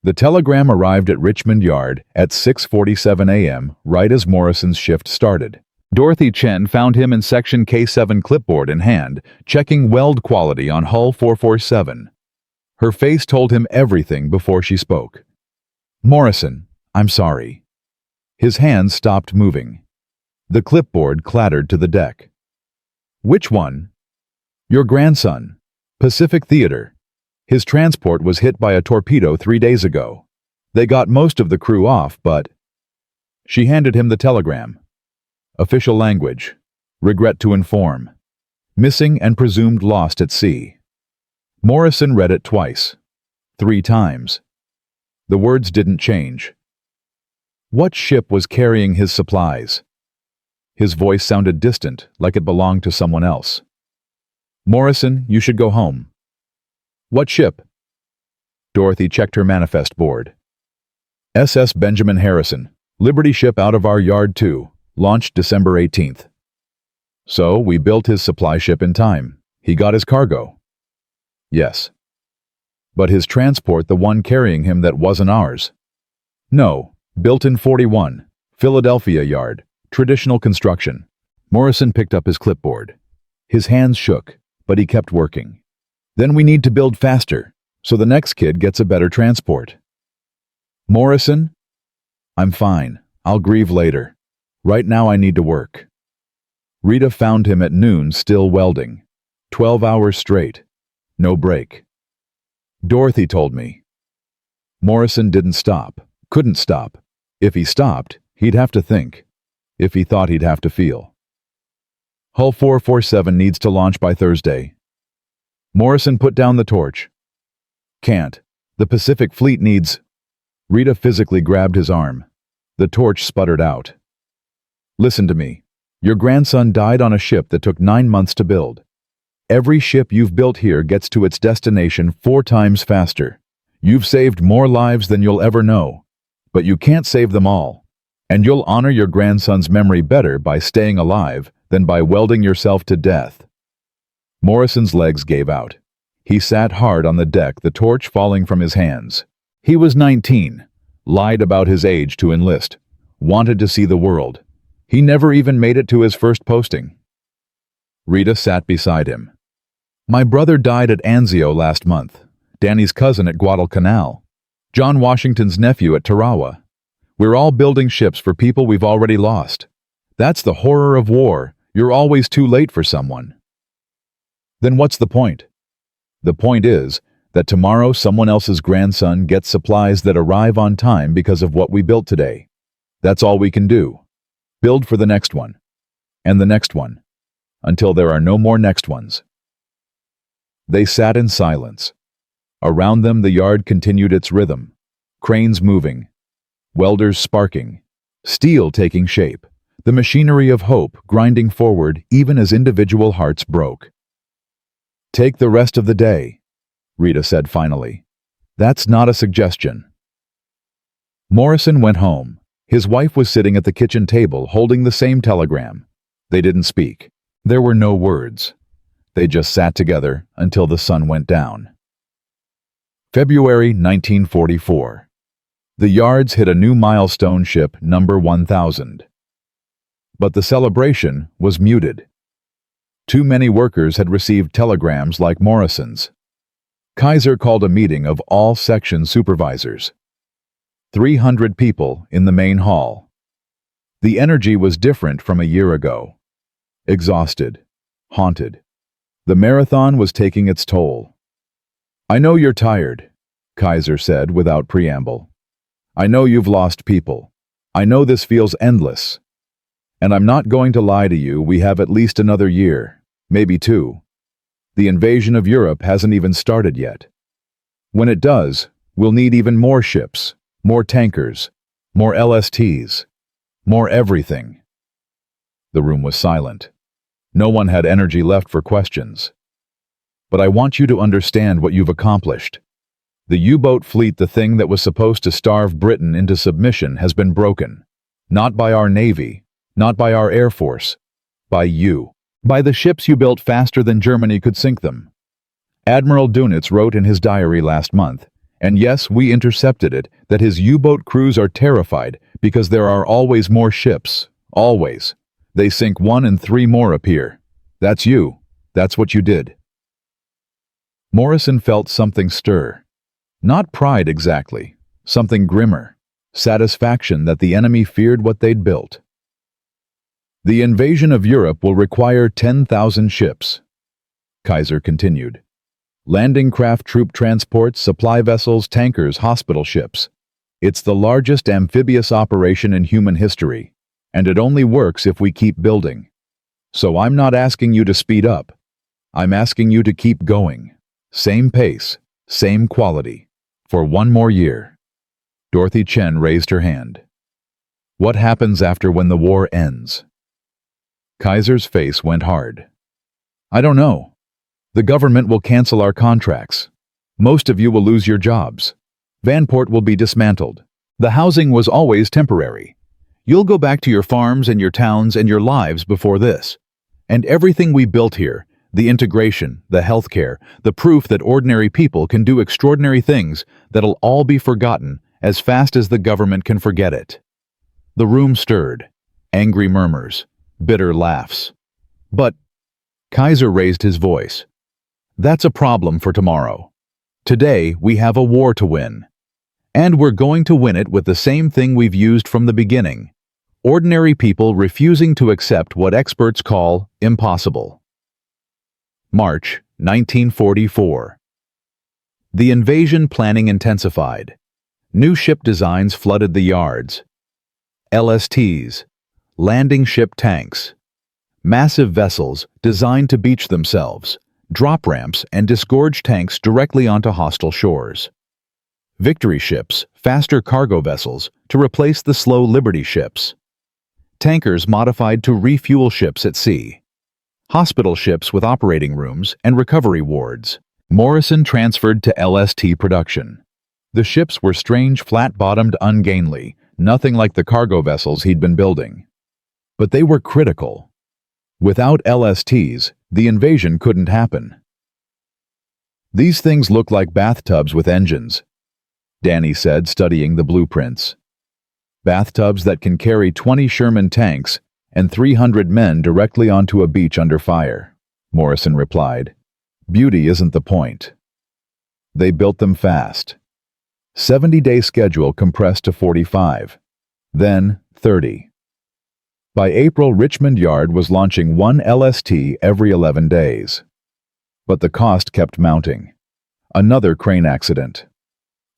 The telegram arrived at Richmond Yard at 6:47 a.m., right as Morrison's shift started. Dorothy Chen found him in Section K7 clipboard in hand, checking weld quality on hull 447. Her face told him everything before she spoke. "Morrison, I'm sorry." His hands stopped moving. The clipboard clattered to the deck. "Which one?" "Your grandson. Pacific Theater. His transport was hit by a torpedo 3 days ago. They got most of the crew off, but—" She handed him the telegram. Official language. Regret to inform. Missing and presumed lost at sea. Morrison read it twice. 3 times. The words didn't change. What ship was carrying his supplies? His voice sounded distant, like it belonged to someone else. "Morrison, you should go home." "What ship?" Dorothy checked her manifest board. "SS Benjamin Harrison, Liberty ship out of our yard 2, launched December 18th. "So, we built his supply ship in time. He got his cargo." "Yes." "But his transport, the one carrying him that wasn't ours?" "No, built in 41, Philadelphia yard, traditional construction." Morrison picked up his clipboard. His hands shook, but he kept working. "Then we need to build faster, so the next kid gets a better transport." "Morrison?" "I'm fine. I'll grieve later. Right now I need to work." Rita found him at noon still welding. 12 hours straight. No break. "Dorothy told me." Morrison didn't stop. Couldn't stop. If he stopped, he'd have to think. If he thought, he'd have to feel. "Hull 447 needs to launch by Thursday." Morrison put down the torch. "Can't. The Pacific Fleet needs—" Rita physically grabbed his arm. The torch sputtered out. "Listen to me. Your grandson died on a ship that took 9 months to build. Every ship you've built here gets to its destination 4 times faster. You've saved more lives than you'll ever know. But you can't save them all. And you'll honor your grandson's memory better by staying alive than by welding yourself to death." Morrison's legs gave out. He sat hard on the deck, the torch falling from his hands. He was 19, lied about his age to enlist, wanted to see the world. He never even made it to his first posting. Rita sat beside him. "My brother died at Anzio last month, Danny's cousin at Guadalcanal, John Washington's nephew at Tarawa. We're all building ships for people we've already lost. That's the horror of war. You're always too late for someone." "Then what's the point?" "The point is that tomorrow someone else's grandson gets supplies that arrive on time because of what we built today. That's all we can do. Build for the next one. And the next one. Until there are no more next ones." They sat in silence. Around them the yard continued its rhythm. Cranes moving. Welders sparking. Steel taking shape. The machinery of hope grinding forward even as individual hearts broke. Take the rest of the day, Rita said finally. That's not a suggestion. Morrison went home. His wife was sitting at the kitchen table holding the same telegram. They didn't speak. There were no words. They just sat together until the sun went down. February 1944. The yards hit a new milestone, ship number 1000. But the celebration was muted. Too many workers had received telegrams like Morrison's. Kaiser called a meeting of all section supervisors. 300 people in the main hall. The energy was different from a year ago. Exhausted, haunted. The marathon was taking its toll. I know you're tired, Kaiser said without preamble. I know you've lost people. I know this feels endless. And I'm not going to lie to you, we have at least another year, maybe two. The invasion of Europe hasn't even started yet. When it does, we'll need even more ships, more tankers, more LSTs, more everything. The room was silent. No one had energy left for questions. But I want you to understand what you've accomplished. The U-boat fleet, the thing that was supposed to starve Britain into submission, has been broken. Not by our Navy, not by our Air Force, by you. By the ships you built faster than Germany could sink them. Admiral Dönitz wrote in his diary last month, and yes, we intercepted it, that his U-boat crews are terrified because there are always more ships, always. They sink one and three more appear. That's you. That's what you did. Morrison felt something stir. Not pride exactly, something grimmer. Satisfaction that the enemy feared what they'd built. The invasion of Europe will require 10,000 ships, Kaiser continued. Landing craft, troop transports, supply vessels, tankers, hospital ships. It's the largest amphibious operation in human history, and it only works if we keep building. So I'm not asking you to speed up. I'm asking you to keep going. Same pace, same quality, for one more year. Dorothy Chen raised her hand. What happens after when the war ends? Kaiser's face went hard. I don't know. The government will cancel our contracts. Most of you will lose your jobs. Vanport will be dismantled. The housing was always temporary. You'll go back to your farms and your towns and your lives before this. And everything we built here, the integration, the healthcare, the proof that ordinary people can do extraordinary things, that'll all be forgotten as fast as the government can forget it. The room stirred. Angry murmurs. Bitter laughs. But Kaiser raised his voice. That's a problem for tomorrow. Today, we have a war to win. And we're going to win it with the same thing we've used from the beginning. Ordinary people refusing to accept what experts call impossible. March 1944. The invasion planning intensified. New ship designs flooded the yards. LSTs, landing ship tanks, massive vessels designed to beach themselves, drop ramps and disgorge tanks directly onto hostile shores. Victory ships, faster cargo vessels to replace the slow Liberty ships. Tankers modified to refuel ships at sea. Hospital ships with operating rooms and recovery wards. Morrison transferred to LST production. The ships were strange, flat-bottomed, ungainly, nothing like the cargo vessels he'd been building. But they were critical. Without LSTs, the invasion couldn't happen. These things look like bathtubs with engines, Danny said, studying the blueprints. Bathtubs that can carry 20 Sherman tanks and 300 men directly onto a beach under fire, Morrison replied. Beauty isn't the point. They built them fast. 70-day schedule compressed to 45, then 30. By April, Richmond Yard was launching one LST every 11 days. But the cost kept mounting. Another crane accident.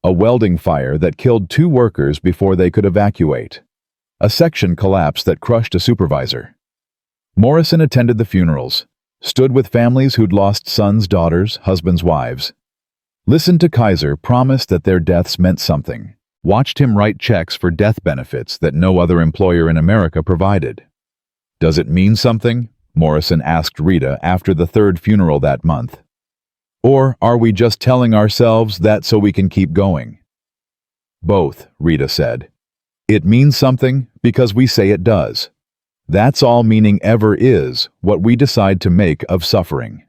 A welding fire that killed 2 workers before they could evacuate. A section collapse that crushed a supervisor. Morrison attended the funerals, stood with families who'd lost sons, daughters, husbands, wives. Listened to Kaiser promise that their deaths meant something. Watched him write checks for death benefits that no other employer in America provided. Does it mean something? Morrison asked Rita after the 3rd funeral that month. Or are we just telling ourselves that so we can keep going? Both, Rita said. It means something because we say it does. That's all meaning ever is, what we decide to make of suffering.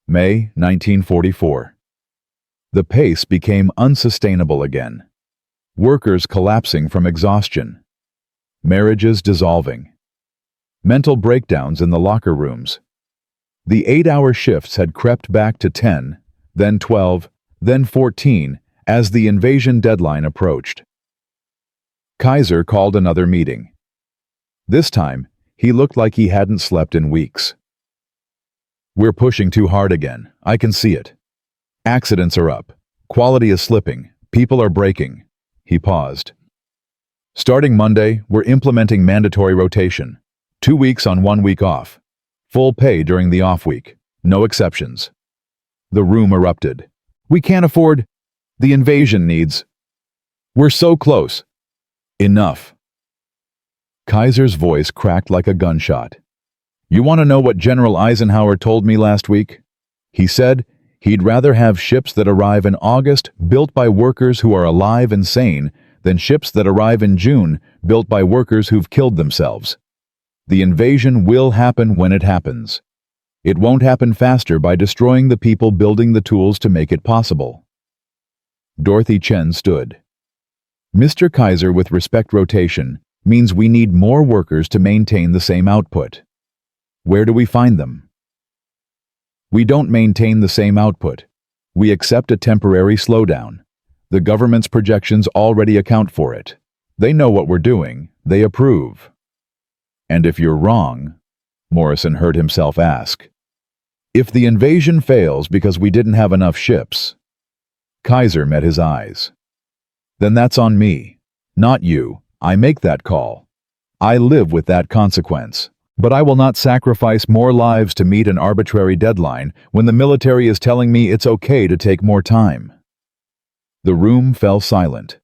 May 1944. The pace became unsustainable again. Workers collapsing from exhaustion. Marriages dissolving. Mental breakdowns in the locker rooms. The 8-hour shifts had crept back to 10, then 12, then 14, as the invasion deadline approached. Kaiser called another meeting. This time, he looked like he hadn't slept in weeks. We're pushing too hard again, I can see it. Accidents are up, quality is slipping, people are breaking. He paused. Starting Monday, we're implementing mandatory rotation. 2 weeks on 1 week off. Full pay during the off week. No exceptions. The room erupted. We can't afford. The invasion needs. We're so close. Enough. Kaiser's voice cracked like a gunshot. You want to know what General Eisenhower told me last week? He said he'd rather have ships that arrive in August built by workers who are alive and sane than ships that arrive in June built by workers who've killed themselves. The invasion will happen when it happens. It won't happen faster by destroying the people building the tools to make it possible. Dorothy Chen stood. Mr. Kaiser, with respect rotation, means we need more workers to maintain the same output. Where do we find them? We don't maintain the same output. We accept a temporary slowdown. The government's projections already account for it. They know what we're doing. They approve. And if you're wrong, Morrison heard himself ask. If the invasion fails because we didn't have enough ships, Kaiser met his eyes. Then that's on me, not you. I make that call. I live with that consequence. But I will not sacrifice more lives to meet an arbitrary deadline when the military is telling me it's okay to take more time. The room fell silent.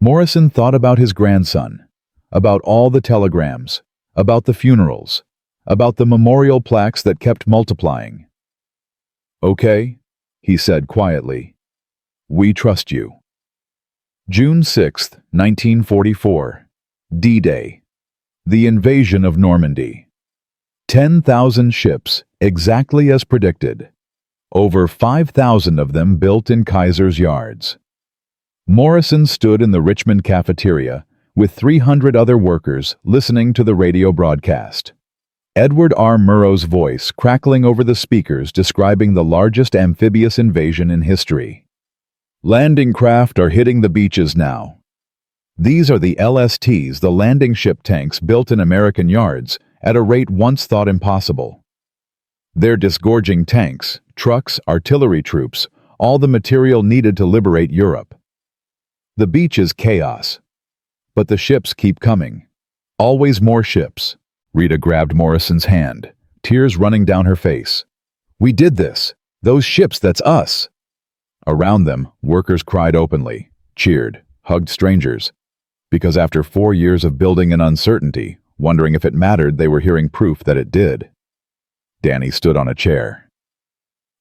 Morrison thought about his grandson, about all the telegrams, about the funerals, about the memorial plaques that kept multiplying. Okay, he said quietly. We trust you. June 6, 1944. D-Day. The invasion of Normandy. 10,000 ships, exactly as predicted. Over 5,000 of them built in Kaiser's yards. Morrison stood in the Richmond cafeteria with 300 other workers listening to the radio broadcast. Edward R. Murrow's voice crackling over the speakers describing the largest amphibious invasion in history. Landing craft are hitting the beaches now. These are the LSTs, the landing ship tanks built in American yards at a rate once thought impossible. They're disgorging tanks, trucks, artillery troops, all the material needed to liberate Europe. The beach is chaos. But the ships keep coming. Always more ships. Rita grabbed Morrison's hand, tears running down her face. We did this. Those ships, that's us. Around them, workers cried openly, cheered, hugged strangers. Because after 4 years of building in uncertainty, wondering if it mattered, they were hearing proof that it did. Danny stood on a chair.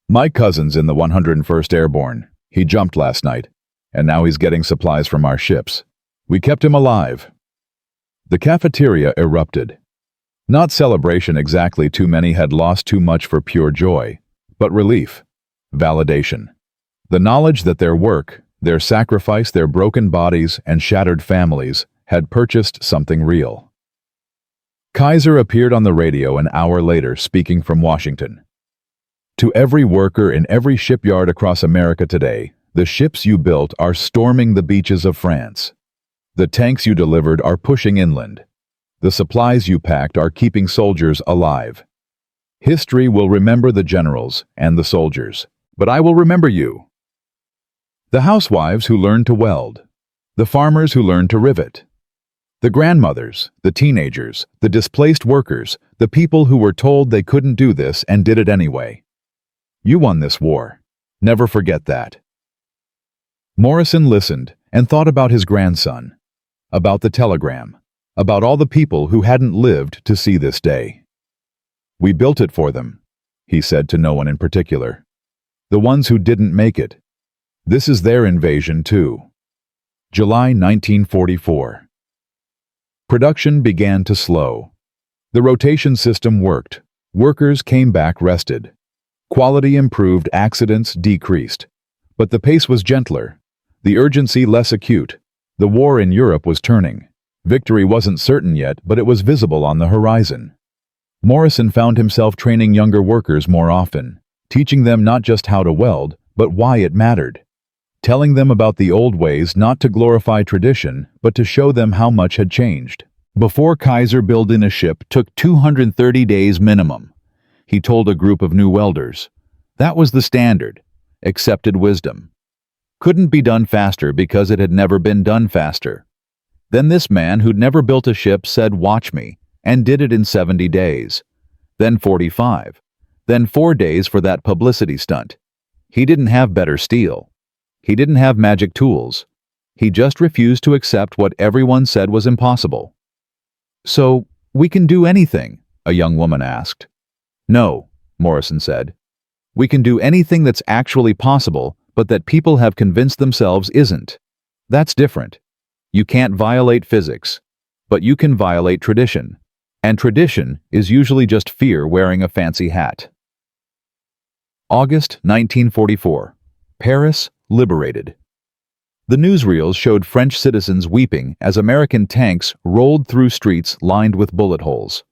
My cousin's in the 101st Airborne. He jumped last night, and now he's getting supplies from our ships. We kept him alive. The cafeteria erupted. Not celebration exactly, too many had lost too much for pure joy, but relief, validation. The knowledge that their work, their sacrifice, their broken bodies and shattered families had purchased something real. Kaiser appeared on the radio an hour later, speaking from Washington. To every worker in every shipyard across America today, the ships you built are storming the beaches of France. The tanks you delivered are pushing inland. The supplies you packed are keeping soldiers alive. History will remember the generals and the soldiers, but I will remember you. The housewives who learned to weld, the farmers who learned to rivet, the grandmothers, the teenagers, the displaced workers, the people who were told they couldn't do this and did it anyway. You won this war. Never forget that. Morrison listened and thought about his grandson, about the telegram, about all the people who hadn't lived to see this day. We built it for them, he said to no one in particular. the ones who didn't make it. This is their invasion too. July 1944. Production began to slow. The rotation system worked. Workers came back rested. Quality improved, accidents decreased. But the pace was gentler, the urgency less acute. The war in Europe was turning. Victory wasn't certain yet, but it was visible on the horizon. Morrison found himself training younger workers more often, teaching them not just how to weld, but why it mattered. Telling them about the old ways, not to glorify tradition, but to show them how much had changed. Before Kaiser, building a ship took 230 days minimum. He told a group of new welders. That was the standard. Accepted wisdom. Couldn't be done faster because it had never been done faster. Then this man who'd never built a ship said, "Watch me," and did it in 70 days. Then 45. Then 4 days for that publicity stunt. He didn't have better steel. He didn't have magic tools. He just refused to accept what everyone said was impossible. "So, we can do anything?" a young woman asked. "No," Morrison said. "We can do anything that's actually possible, but that people have convinced themselves isn't. That's different. You can't violate physics, but you can violate tradition. And tradition is usually just fear wearing a fancy hat." August 1944. Paris, liberated. The newsreels showed French citizens weeping as American tanks rolled through streets lined with bullet holes.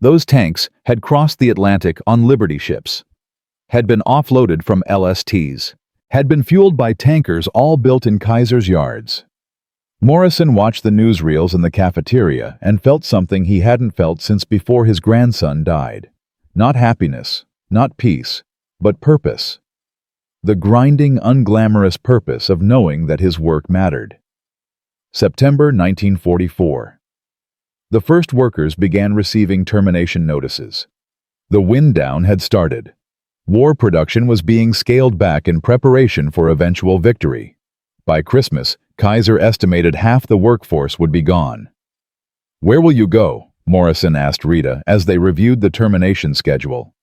Those tanks had crossed the Atlantic on Liberty ships, had been offloaded from LSTs, had been fueled by tankers all built in Kaiser's yards. Morrison watched the newsreels in the cafeteria and felt something he hadn't felt since before his grandson died. Not happiness, not peace, but purpose. The grinding, unglamorous purpose of knowing that his work mattered. September 1944. The first workers began receiving termination notices. The wind down had started. War production was being scaled back in preparation for eventual victory. By Christmas, Kaiser estimated half the workforce would be gone. "Where will you go?" Morrison asked Rita as they reviewed the termination schedule.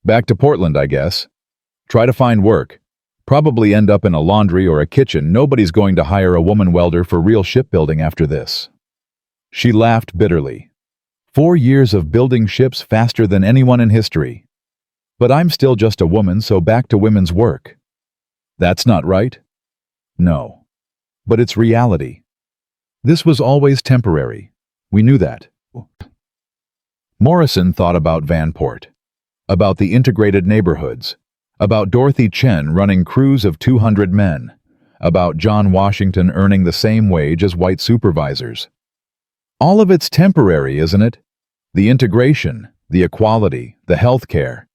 "Back to Portland, I guess. Try to find work. Probably end up in a laundry or a kitchen. Nobody's going to hire a woman welder for real shipbuilding after this." She laughed bitterly. 4 years of building ships faster than anyone in history. "But I'm still just a woman, so back to women's work." "That's not right." "No. But it's reality. This was always temporary. We knew that." Morrison thought about Vanport, about the integrated neighborhoods, about Dorothy Chen running crews of 200 men, about John Washington earning the same wage as white supervisors. All of it's temporary, isn't it? The integration, the equality, the health care.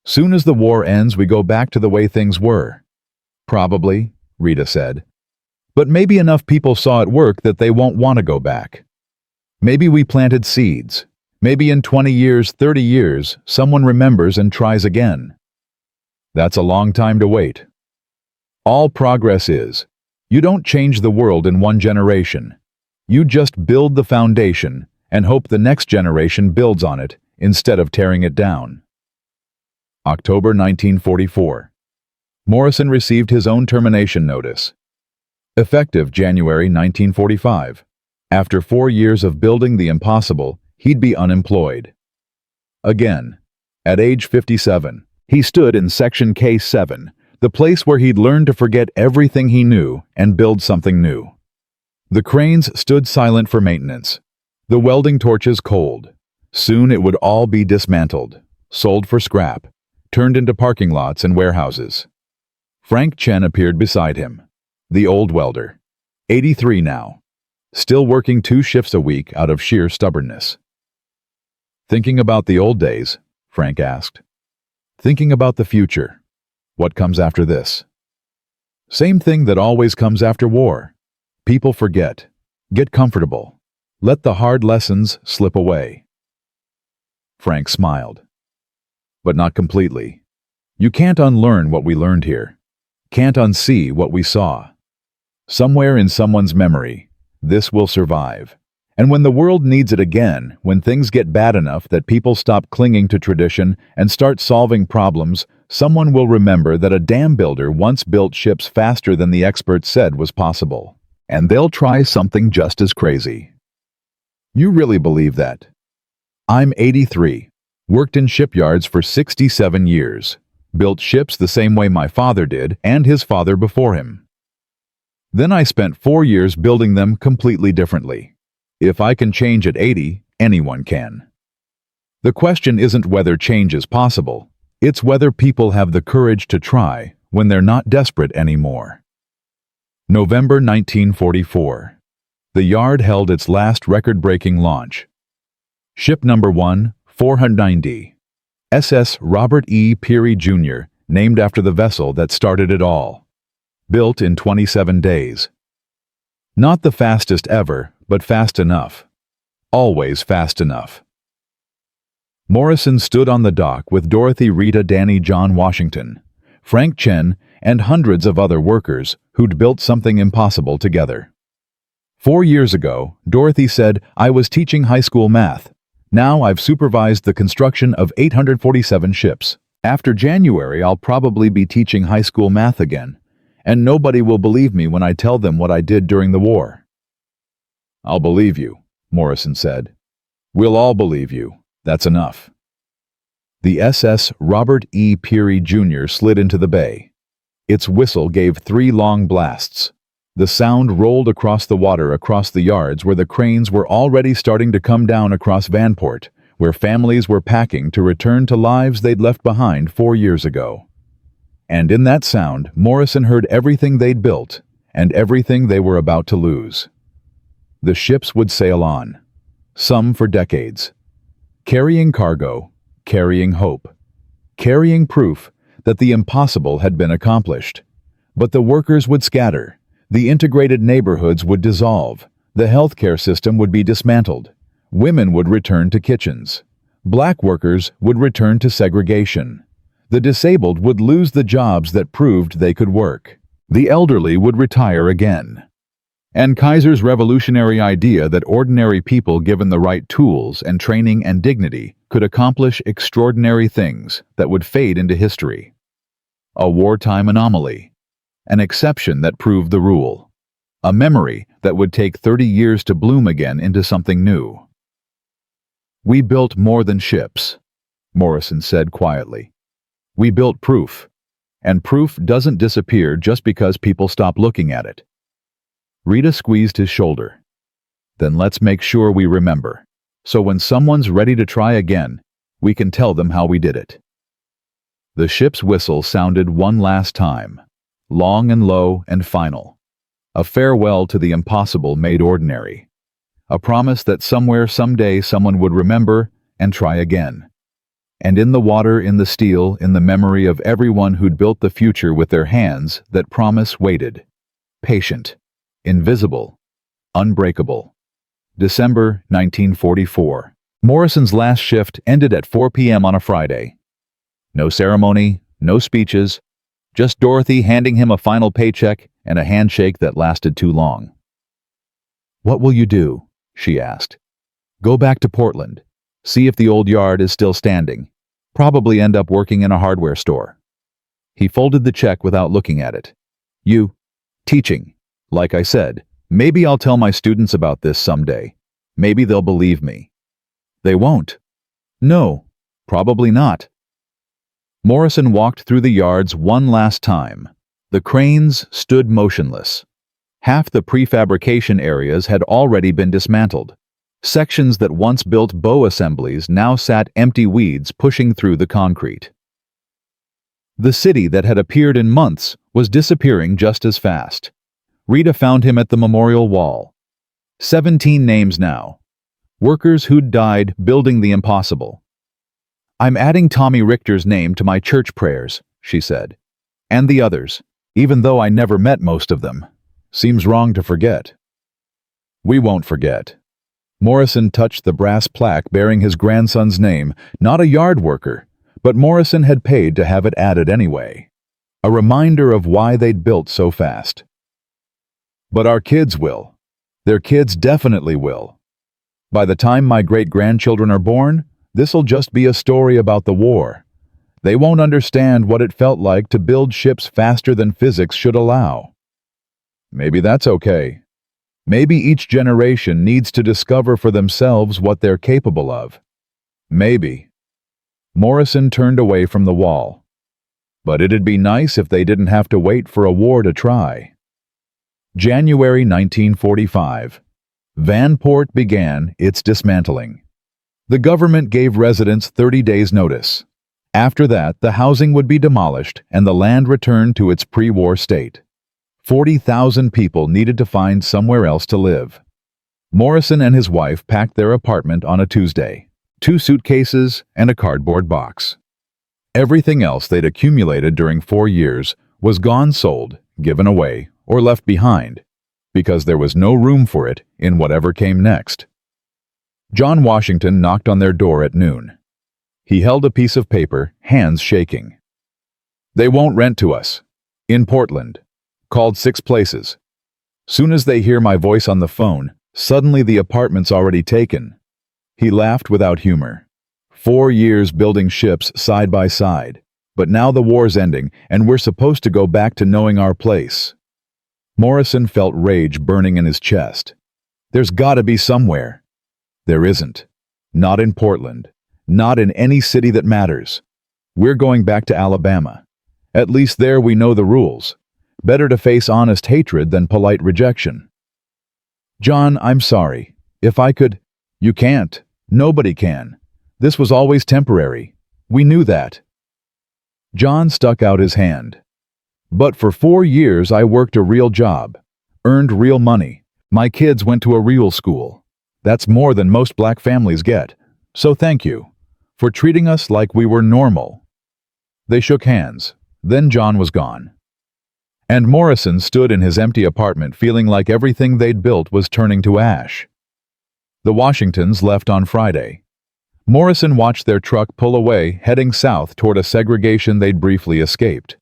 Soon as the war ends, we go back to the way things were. Probably, Rita said. But maybe enough people saw it work that they won't want to go back. Maybe we planted seeds. Maybe in 20 years, 30 years, someone remembers and tries again. That's a long time to wait. All progress is, you don't change the world in one generation. You just build the foundation and hope the next generation builds on it instead of tearing it down. October 1944. Morrison received his own termination notice. Effective January 1945. After 4 years of building the impossible, he'd be unemployed. Again, at age 57, he stood in Section K7, the place where he'd learned to forget everything he knew and build something new. The cranes stood silent for maintenance, the welding torches cold. Soon it would all be dismantled, sold for scrap, turned into parking lots and warehouses. Frank Chen appeared beside him, the old welder, 83 now, still working 2 shifts a week out of sheer stubbornness. "Thinking about the old days?" Frank asked. "Thinking about the future. What comes after this?" "Same thing that always comes after war. People forget, get comfortable, let the hard lessons slip away." Frank smiled. "But not completely. You can't unlearn what we learned here. Can't unsee what we saw. Somewhere in someone's memory, this will survive. And when the world needs it again, when things get bad enough that people stop clinging to tradition and start solving problems, Someone will remember that a dam builder once built ships faster than the experts said was possible, and they'll try something just as crazy. You really believe that? I'm 83, worked in shipyards for 67 years, built ships the same way my father did and his father before him. Then I spent 4 years building them completely differently. If I can change at 80, anyone can. The question isn't whether change is possible, it's whether people have the courage to try when they're not desperate anymore. November 1944. The yard held its last record-breaking launch. Ship number 1, 490. SS Robert E. Peary, Jr., named after the vessel that started it all. Built in 27 days. Not the fastest ever, but fast enough. Always fast enough. Morrison stood on the dock with Dorothy, Rita, Danny, John Washington, Frank Chen, and hundreds of other workers who'd built something impossible together. 4 years ago, Dorothy said, "I was teaching high school math. Now I've supervised the construction of 847 ships. After January, I'll probably be teaching high school math again, and nobody will believe me when I tell them what I did during the war." "I'll believe you," Morrison said. "We'll all believe you. That's enough." The SS Robert E. Peary, Jr. slid into the bay. Its whistle gave 3 long blasts. The sound rolled across the water across the yards where the cranes were already starting to come down across Vanport, where families were packing to return to lives they'd left behind 4 years ago. And in that sound, Morrison heard everything they'd built and everything they were about to lose. The ships would sail on, some for decades, carrying cargo, carrying hope, carrying proof that the impossible had been accomplished. But the workers would scatter, the integrated neighborhoods would dissolve, the healthcare system would be dismantled, women would return to kitchens, black workers would return to segregation, the disabled would lose the jobs that proved they could work, the elderly would retire again. And Kaiser's revolutionary idea that ordinary people given the right tools and training and dignity could accomplish extraordinary things that would fade into history. A wartime anomaly, an exception that proved the rule, a memory that would take 30 years to bloom again into something new. "We built more than ships," Morrison said quietly. "We built proof, and proof doesn't disappear just because people stop looking at it." Rita squeezed his shoulder. "Then let's make sure we remember, so when someone's ready to try again, we can tell them how we did it." The ship's whistle sounded one last time, long and low and final. A farewell to the impossible made ordinary. A promise that somewhere someday someone would remember and try again. And in the water, in the steel, in the memory of everyone who'd built the future with their hands, that promise waited. Patient. Invisible, unbreakable. December 1944. Morrison's last shift ended at 4 p.m. on a Friday. No ceremony, no speeches, just Dorothy handing him a final paycheck and a handshake that lasted too long. "What will you do?" she asked. "Go back to Portland, see if the old yard is still standing, probably end up working in a hardware store." He folded the check without looking at it. "You, teaching. Like I said, maybe I'll tell my students about this someday. Maybe they'll believe me." "They won't." "No, probably not." Morrison walked through the yards one last time. The cranes stood motionless. Half the prefabrication areas had already been dismantled. Sections that once built bow assemblies now sat empty weeds pushing through the concrete. The city that had appeared in months was disappearing just as fast. Rita found him at the memorial wall. 17 names now. Workers who'd died building the impossible. "I'm adding Tommy Richter's name to my church prayers," she said. "And the others, even though I never met most of them. Seems wrong to forget." "We won't forget." Morrison touched the brass plaque bearing his grandson's name, not a yard worker, but Morrison had paid to have it added anyway. A reminder of why they'd built so fast. "But our kids will. Their kids definitely will. By the time my great-grandchildren are born, this'll just be a story about the war. They won't understand what it felt like to build ships faster than physics should allow. Maybe that's okay. Maybe each generation needs to discover for themselves what they're capable of. Maybe. Morrison turned away from the wall. But it'd be nice if they didn't have to wait for a war to try. January 1945. Vanport began its dismantling. The government gave residents 30 days' notice. After that, the housing would be demolished and the land returned to its pre-war state. 40,000 people needed to find somewhere else to live. Morrison and his wife packed their apartment on a Tuesday. 2 suitcases and a cardboard box. Everything else they'd accumulated during 4 years was gone, sold, given away, or left behind, because there was no room for it in whatever came next. John Washington knocked on their door at noon. He held a piece of paper, hands shaking. "They won't rent to us. In Portland. Called 6 places. Soon as they hear my voice on the phone, suddenly the apartment's already taken." He laughed without humor. 4 years building ships side by side, but now the war's ending and we're supposed to go back to knowing our place. Morrison felt rage burning in his chest. There's gotta be somewhere. There isn't. Not in Portland. Not in any city that matters. We're going back to Alabama. At least there we know the rules. Better to face honest hatred than polite rejection. "John, I'm sorry. If I could—" "You can't. Nobody can. This was always temporary. We knew that." John stuck out his hand. "But for 4 years I worked a real job. Earned real money. My kids went to a real school. That's more than most black families get. So thank you for treating us like we were normal." They shook hands. Then John was gone. And Morrison stood in his empty apartment feeling like everything they'd built was turning to ash. The Washingtons left on Friday. Morrison watched their truck pull away, heading south toward a segregation they'd briefly escaped.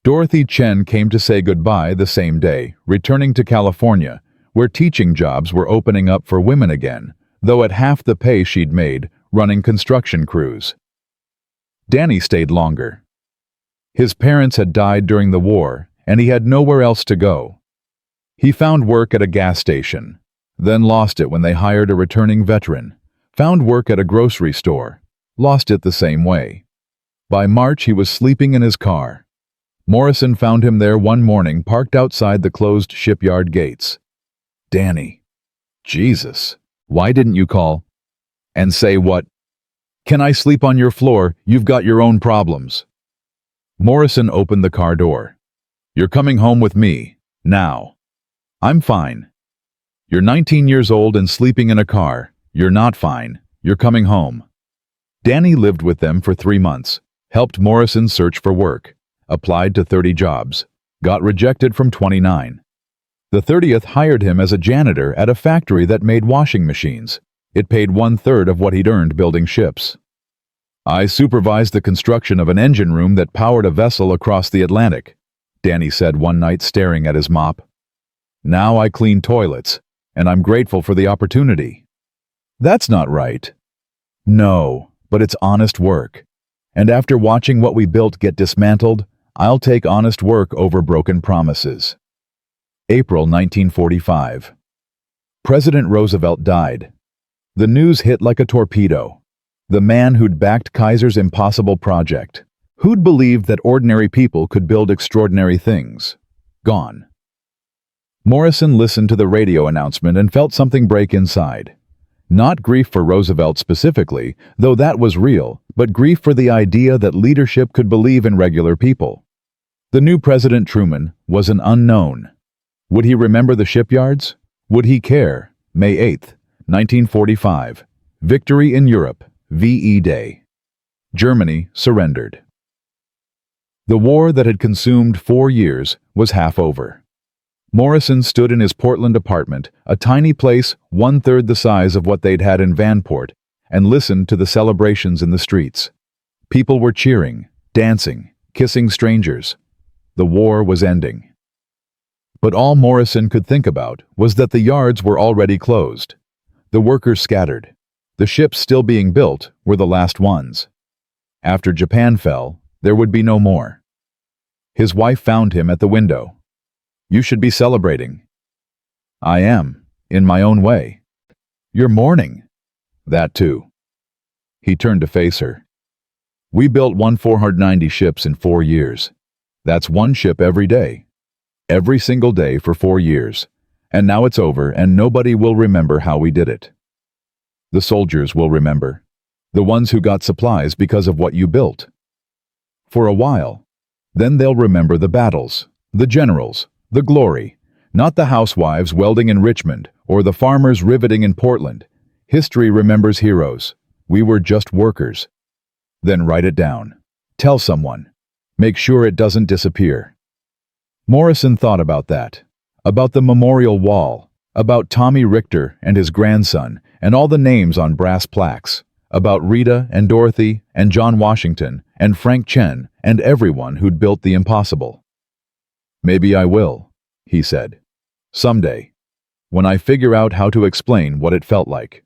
Dorothy Chen came to say goodbye the same day, returning to California, where teaching jobs were opening up for women again, though at half the pay she'd made running construction crews. Danny stayed longer. His parents had died during the war, and he had nowhere else to go. He found work at a gas station, then lost it when they hired a returning veteran, found work at a grocery store, lost it the same way. By March, he was sleeping in his car. Morrison found him there one morning, parked outside the closed shipyard gates. "Danny, Jesus, why didn't you call?" "And say what?" "Can I sleep on your floor? You've got your own problems." Morrison opened the car door. "You're coming home with me, now." "I'm fine." "You're 19 years old and sleeping in a car. You're not fine. You're coming home." Danny lived with them for 3 months, helped Morrison search for work, applied to 30 jobs, got rejected from 29. The 30th hired him as a janitor at a factory that made washing machines. It paid 1/3 of what he'd earned building ships. "I supervised the construction of an engine room that powered a vessel across the Atlantic," Danny said one night, staring at his mop. "Now I clean toilets, and I'm grateful for the opportunity." "That's not right." "No, but it's honest work. And after watching what we built get dismantled, I'll take honest work over broken promises." April 1945. President Roosevelt died. The news hit like a torpedo. The man who'd backed Kaiser's impossible project, who'd believed that ordinary people could build extraordinary things, gone. Morrison listened to the radio announcement and felt something break inside. Not grief for Roosevelt specifically, though that was real, but grief for the idea that leadership could believe in regular people. The new President Truman was an unknown. Would he remember the shipyards? Would he care? May 8, 1945. Victory in Europe. VE Day. Germany surrendered. The war that had consumed 4 years was half over. Morrison stood in his Portland apartment, a tiny place 1/3 the size of what they'd had in Vanport, and listened to the celebrations in the streets. People were cheering, dancing, kissing strangers. The war was ending. But all Morrison could think about was that the yards were already closed. The workers scattered. The ships still being built were the last ones. After Japan fell, there would be no more. His wife found him at the window. "You should be celebrating." "I am, in my own way." "You're mourning." "That too." He turned to face her. "We built 490 ships in 4 years. That's one ship every day. Every single day for 4 years. And now it's over and nobody will remember how we did it. The soldiers will remember. The ones who got supplies because of what you built. For a while. Then they'll remember the battles, the generals, the glory, not the housewives welding in Richmond or the farmers riveting in Portland. History remembers heroes. We were just workers." Then write it down. Tell someone. Make sure it doesn't disappear. Morrison thought about that. About the memorial wall. About Tommy Richter and his grandson and all the names on brass plaques. About Rita and Dorothy and John Washington and Frank Chen and everyone who'd built the impossible. "Maybe I will," he said. "Someday. When I figure out how to explain what it felt like."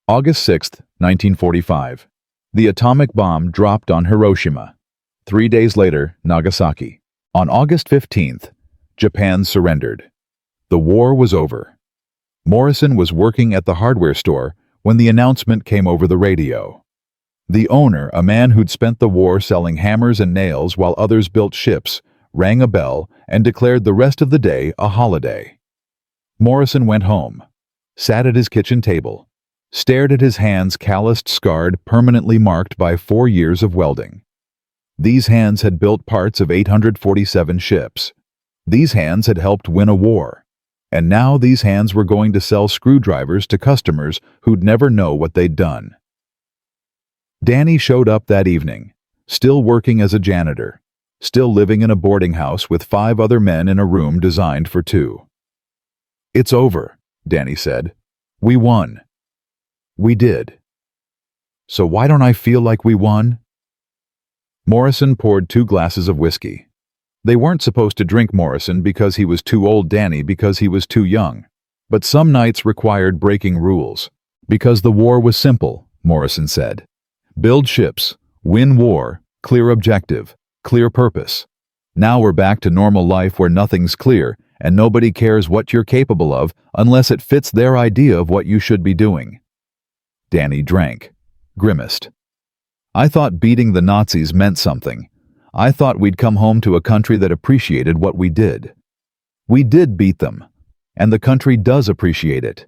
August 6, 1945. The atomic bomb dropped on Hiroshima. 3 days later, Nagasaki. On August 15th, Japan surrendered. The war was over. Morrison was working at the hardware store when the announcement came over the radio. The owner, a man who'd spent the war selling hammers and nails while others built ships, rang a bell and declared the rest of the day a holiday. Morrison went home, sat at his kitchen table, stared at his hands calloused, scarred, permanently marked by 4 years of welding. These hands had built parts of 847 ships. These hands had helped win a war. And now these hands were going to sell screwdrivers to customers who'd never know what they'd done. Danny showed up that evening, still working as a janitor, still living in a boarding house with 5 other men in a room designed for 2. "It's over," Danny said. "We won." "We did." "So why don't I feel like we won?" Morrison poured 2 glasses of whiskey. They weren't supposed to drink Morrison because he was too old, Danny because he was too young. But some nights required breaking rules. Because the war was simple, Morrison said. Build ships, win war, clear objective, clear purpose. Now we're back to normal life where nothing's clear and nobody cares what you're capable of unless it fits their idea of what you should be doing. Danny drank, grimaced. "I thought beating the Nazis meant something. I thought we'd come home to a country that appreciated what we did. We did beat them, and the country does appreciate it.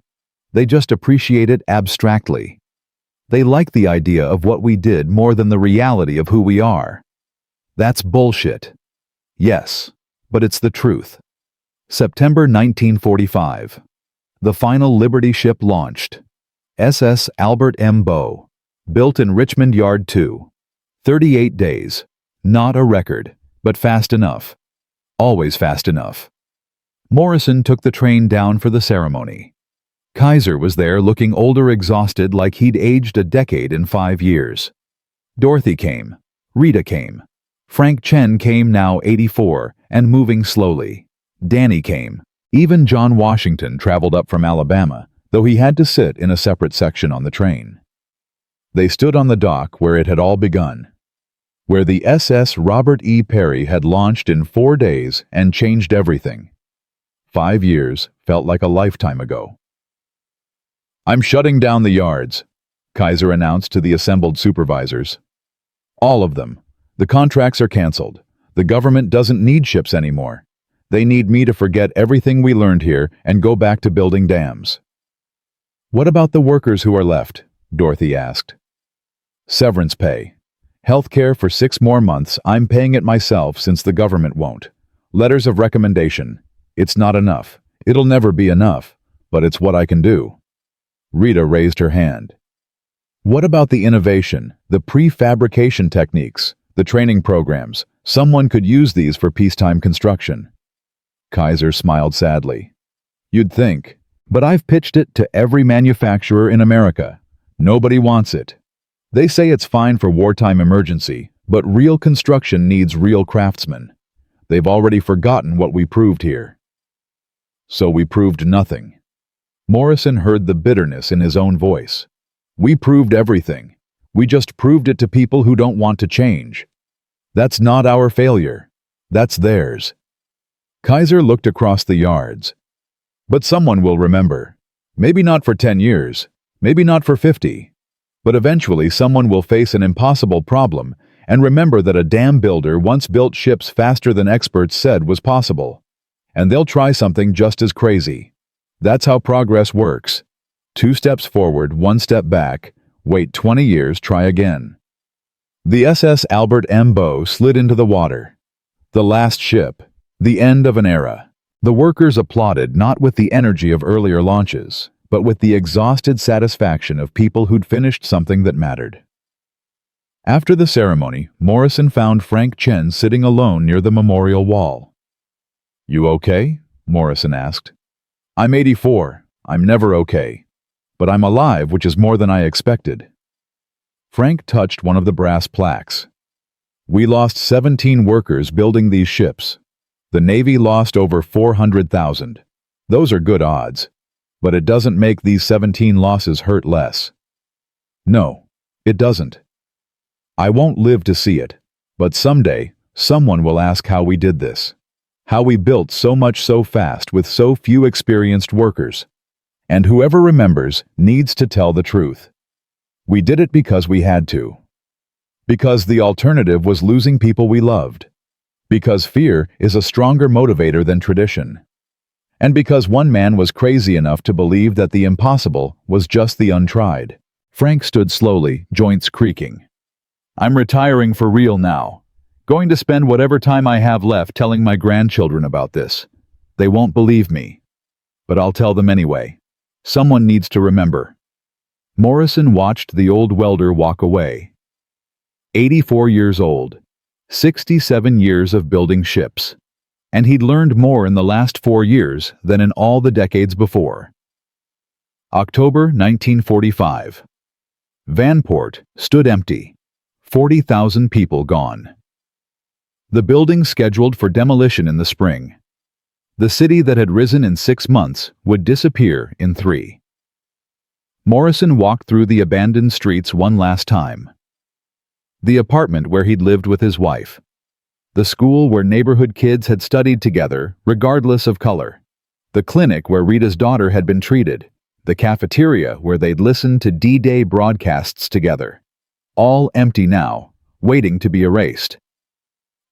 They just appreciate it abstractly. They like the idea of what we did more than the reality of who we are. That's bullshit. Yes, but it's the truth." September 1945. The final Liberty ship launched. SS Albert M. Bow. Built in Richmond Yard 2. 38 days. Not a record, but fast enough. Always fast enough. Morrison took the train down for the ceremony. Kaiser was there looking older, exhausted, like he'd aged a decade in 5 years. Dorothy came. Rita came. Frank Chen came, now 84, and moving slowly. Danny came. Even John Washington traveled up from Alabama, though he had to sit in a separate section on the train. They stood on the dock where it had all begun, where the SS Robert E. Perry had launched in 4 days and changed everything. 5 years felt like a lifetime ago. "I'm shutting down the yards," Kaiser announced to the assembled supervisors. "All of them. The contracts are canceled. The government doesn't need ships anymore. They need me to forget everything we learned here and go back to building dams." "What about the workers who are left?" Dorothy asked. "Severance pay. Health care for 6 more months. I'm paying it myself since the government won't. Letters of recommendation. It's not enough. It'll never be enough, but it's what I can do." Rita raised her hand. "What about the innovation, the prefabrication techniques, the training programs? Someone could use these for peacetime construction." Kaiser smiled sadly. "You'd think, but I've pitched it to every manufacturer in America. Nobody wants it. They say it's fine for wartime emergency, but real construction needs real craftsmen. They've already forgotten what we proved here." "So we proved nothing." Morrison heard the bitterness in his own voice. "We proved everything. We just proved it to people who don't want to change. That's not our failure. That's theirs." Kaiser looked across the yards. "But someone will remember. Maybe not for 10 years, maybe not for 50. But eventually someone will face an impossible problem and remember that a dam builder once built ships faster than experts said was possible. And they'll try something just as crazy. That's how progress works. 2 steps forward, 1 step back, wait 20 years, try again." The SS Albert M. Bow slid into the water. The last ship. The end of an era. The workers applauded not with the energy of earlier launches, but with the exhausted satisfaction of people who'd finished something that mattered. After the ceremony, Morrison found Frank Chen sitting alone near the memorial wall. "You okay?" Morrison asked. "I'm 84. I'm never okay. But I'm alive, which is more than I expected." Frank touched one of the brass plaques. "We lost 17 workers building these ships. The Navy lost over 400,000. Those are good odds. But it doesn't make these 17 losses hurt less. No, it doesn't. I won't live to see it, but someday, someone will ask how we did this. How we built so much so fast with so few experienced workers. And whoever remembers needs to tell the truth. We did it because we had to. Because the alternative was losing people we loved. Because fear is a stronger motivator than tradition. And because one man was crazy enough to believe that the impossible was just the untried." Frank stood slowly, joints creaking. "I'm retiring for real now. Going to spend whatever time I have left telling my grandchildren about this. They won't believe me. But I'll tell them anyway. Someone needs to remember." Morrison watched the old welder walk away. 84 years old. 67 years of building ships. And he'd learned more in the last 4 years than in all the decades before. October 1945. Vanport stood empty. 40,000 people gone. The building scheduled for demolition in the spring. The city that had risen in 6 months would disappear in 3. Morrison walked through the abandoned streets one last time. The apartment where he'd lived with his wife. The school where neighborhood kids had studied together, regardless of color. The clinic where Rita's daughter had been treated. The cafeteria where they'd listened to D-Day broadcasts together. All empty now, waiting to be erased.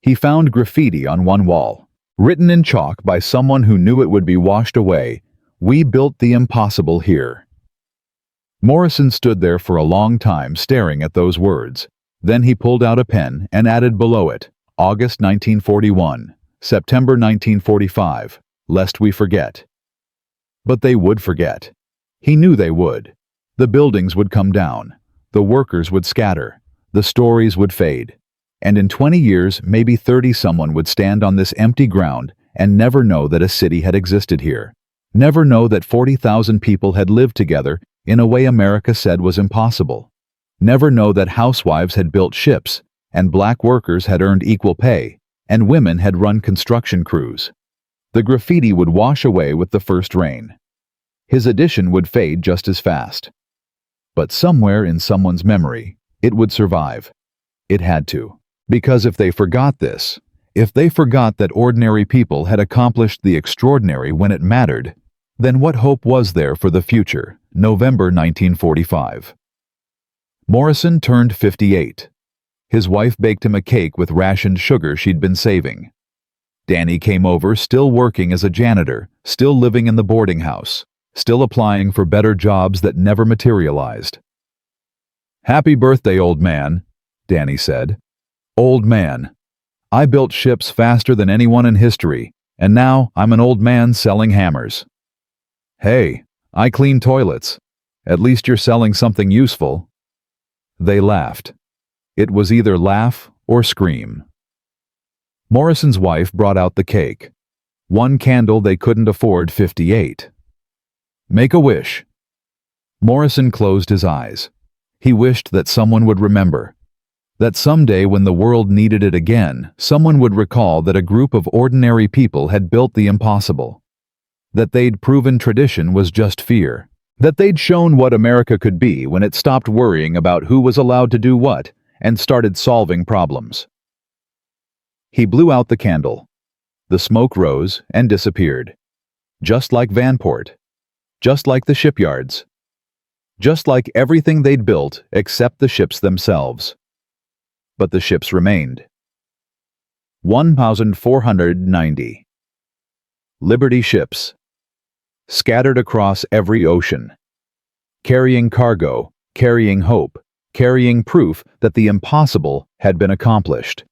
He found graffiti on one wall, written in chalk by someone who knew it would be washed away. "We built the impossible here." Morrison stood there for a long time staring at those words. Then he pulled out a pen and added below it, August 1941, September 1945, lest we forget. But they would forget. He knew they would. The buildings would come down. The workers would scatter. The stories would fade. And in 20 years, maybe 30, someone would stand on this empty ground and never know that a city had existed here. Never know that 40,000 people had lived together in a way America said was impossible. Never know that housewives had built ships, and black workers had earned equal pay, and women had run construction crews. The graffiti would wash away with the first rain. His addition would fade just as fast. But somewhere in someone's memory, it would survive. It had to. Because if they forgot this, if they forgot that ordinary people had accomplished the extraordinary when it mattered, then what hope was there for the future? November 1945. Morrison turned 58. His wife baked him a cake with rationed sugar she'd been saving. Danny came over, still working as a janitor, still living in the boarding house, still applying for better jobs that never materialized. "Happy birthday, old man," Danny said. "Old man. I built ships faster than anyone in history, and now I'm an old man selling hammers." "Hey, I clean toilets. At least you're selling something useful." They laughed. It was either laugh or scream. Morrison's wife brought out the cake. One candle they couldn't afford, 58. "Make a wish." Morrison closed his eyes. He wished that someone would remember. That someday when the world needed it again, someone would recall that a group of ordinary people had built the impossible. That they'd proven tradition was just fear. That they'd shown what America could be when it stopped worrying about who was allowed to do what and started solving problems. He blew out the candle. The smoke rose and disappeared. Just like Vanport. Just like the shipyards. Just like everything they'd built except the ships themselves. But the ships remained. 1,490. Liberty ships. Scattered across every ocean. Carrying cargo, carrying hope, carrying proof that the impossible had been accomplished.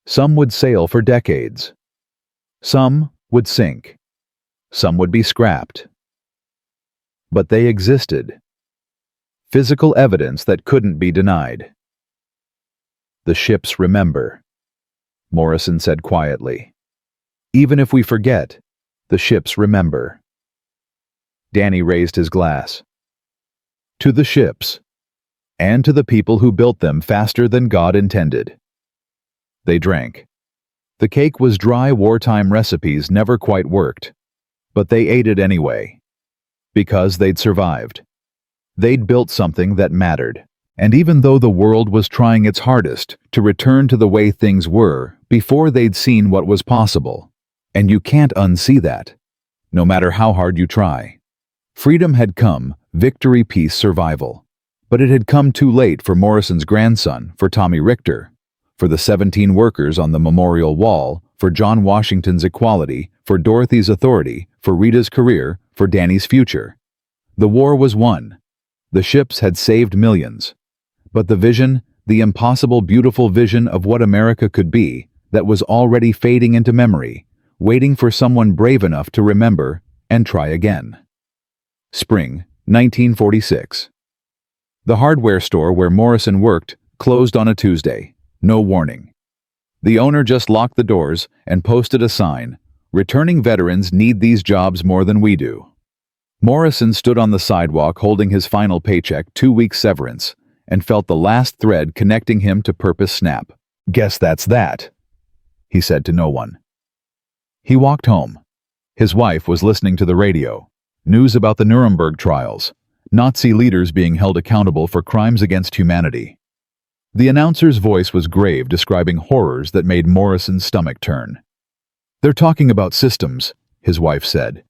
Some would sail for decades. Some would sink. Some would be scrapped. But they existed. Physical evidence that couldn't be denied. The ships remember, Morrison said quietly. Even if we forget, the ships remember. Danny raised his glass. To the ships, and to the people who built them faster than God intended. They drank. The cake was dry. Wartime recipes never quite worked, but they ate it anyway. Because they'd survived. They'd built something that mattered. And even though the world was trying its hardest to return to the way things were before they'd seen what was possible, and you can't unsee that, no matter how hard you try. Freedom had come, victory, peace, survival. But it had come too late for Morrison's grandson, for Tommy Richter, for the 17 workers on the memorial wall, for John Washington's equality, for Dorothy's authority, for Rita's career, for Danny's future. The war was won. The ships had saved millions. But the vision, the impossible, beautiful vision of what America could be, that was already fading into memory, waiting for someone brave enough to remember and try again. Spring, 1946. The hardware store where Morrison worked closed on a Tuesday. No warning. The owner just locked the doors and posted a sign, "Returning veterans need these jobs more than we do." Morrison stood on the sidewalk holding his final paycheck, 2 weeks severance, and felt the last thread connecting him to purpose snap. "Guess that's that," he said to no one. He walked home. His wife was listening to the radio. News about the Nuremberg trials. Nazi leaders being held accountable for crimes against humanity. The announcer's voice was grave, describing horrors that made Morrison's stomach turn. "They're talking about systems," his wife said.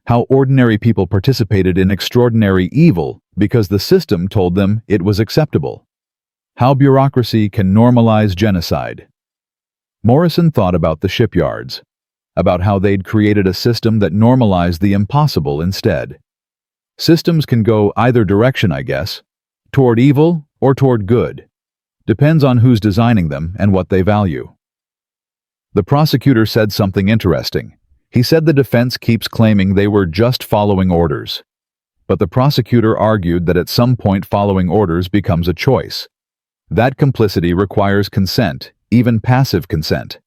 "How ordinary people participated in extraordinary evil because the system told them it was acceptable. How bureaucracy can normalize genocide." Morrison thought about the shipyards, about how they'd created a system that normalized the impossible instead. Systems can go either direction, I guess, toward evil or toward good. Depends on who's designing them and what they value. The prosecutor said something interesting. He said the defense keeps claiming they were just following orders. But the prosecutor argued that at some point following orders becomes a choice. That complicity requires consent, even passive consent.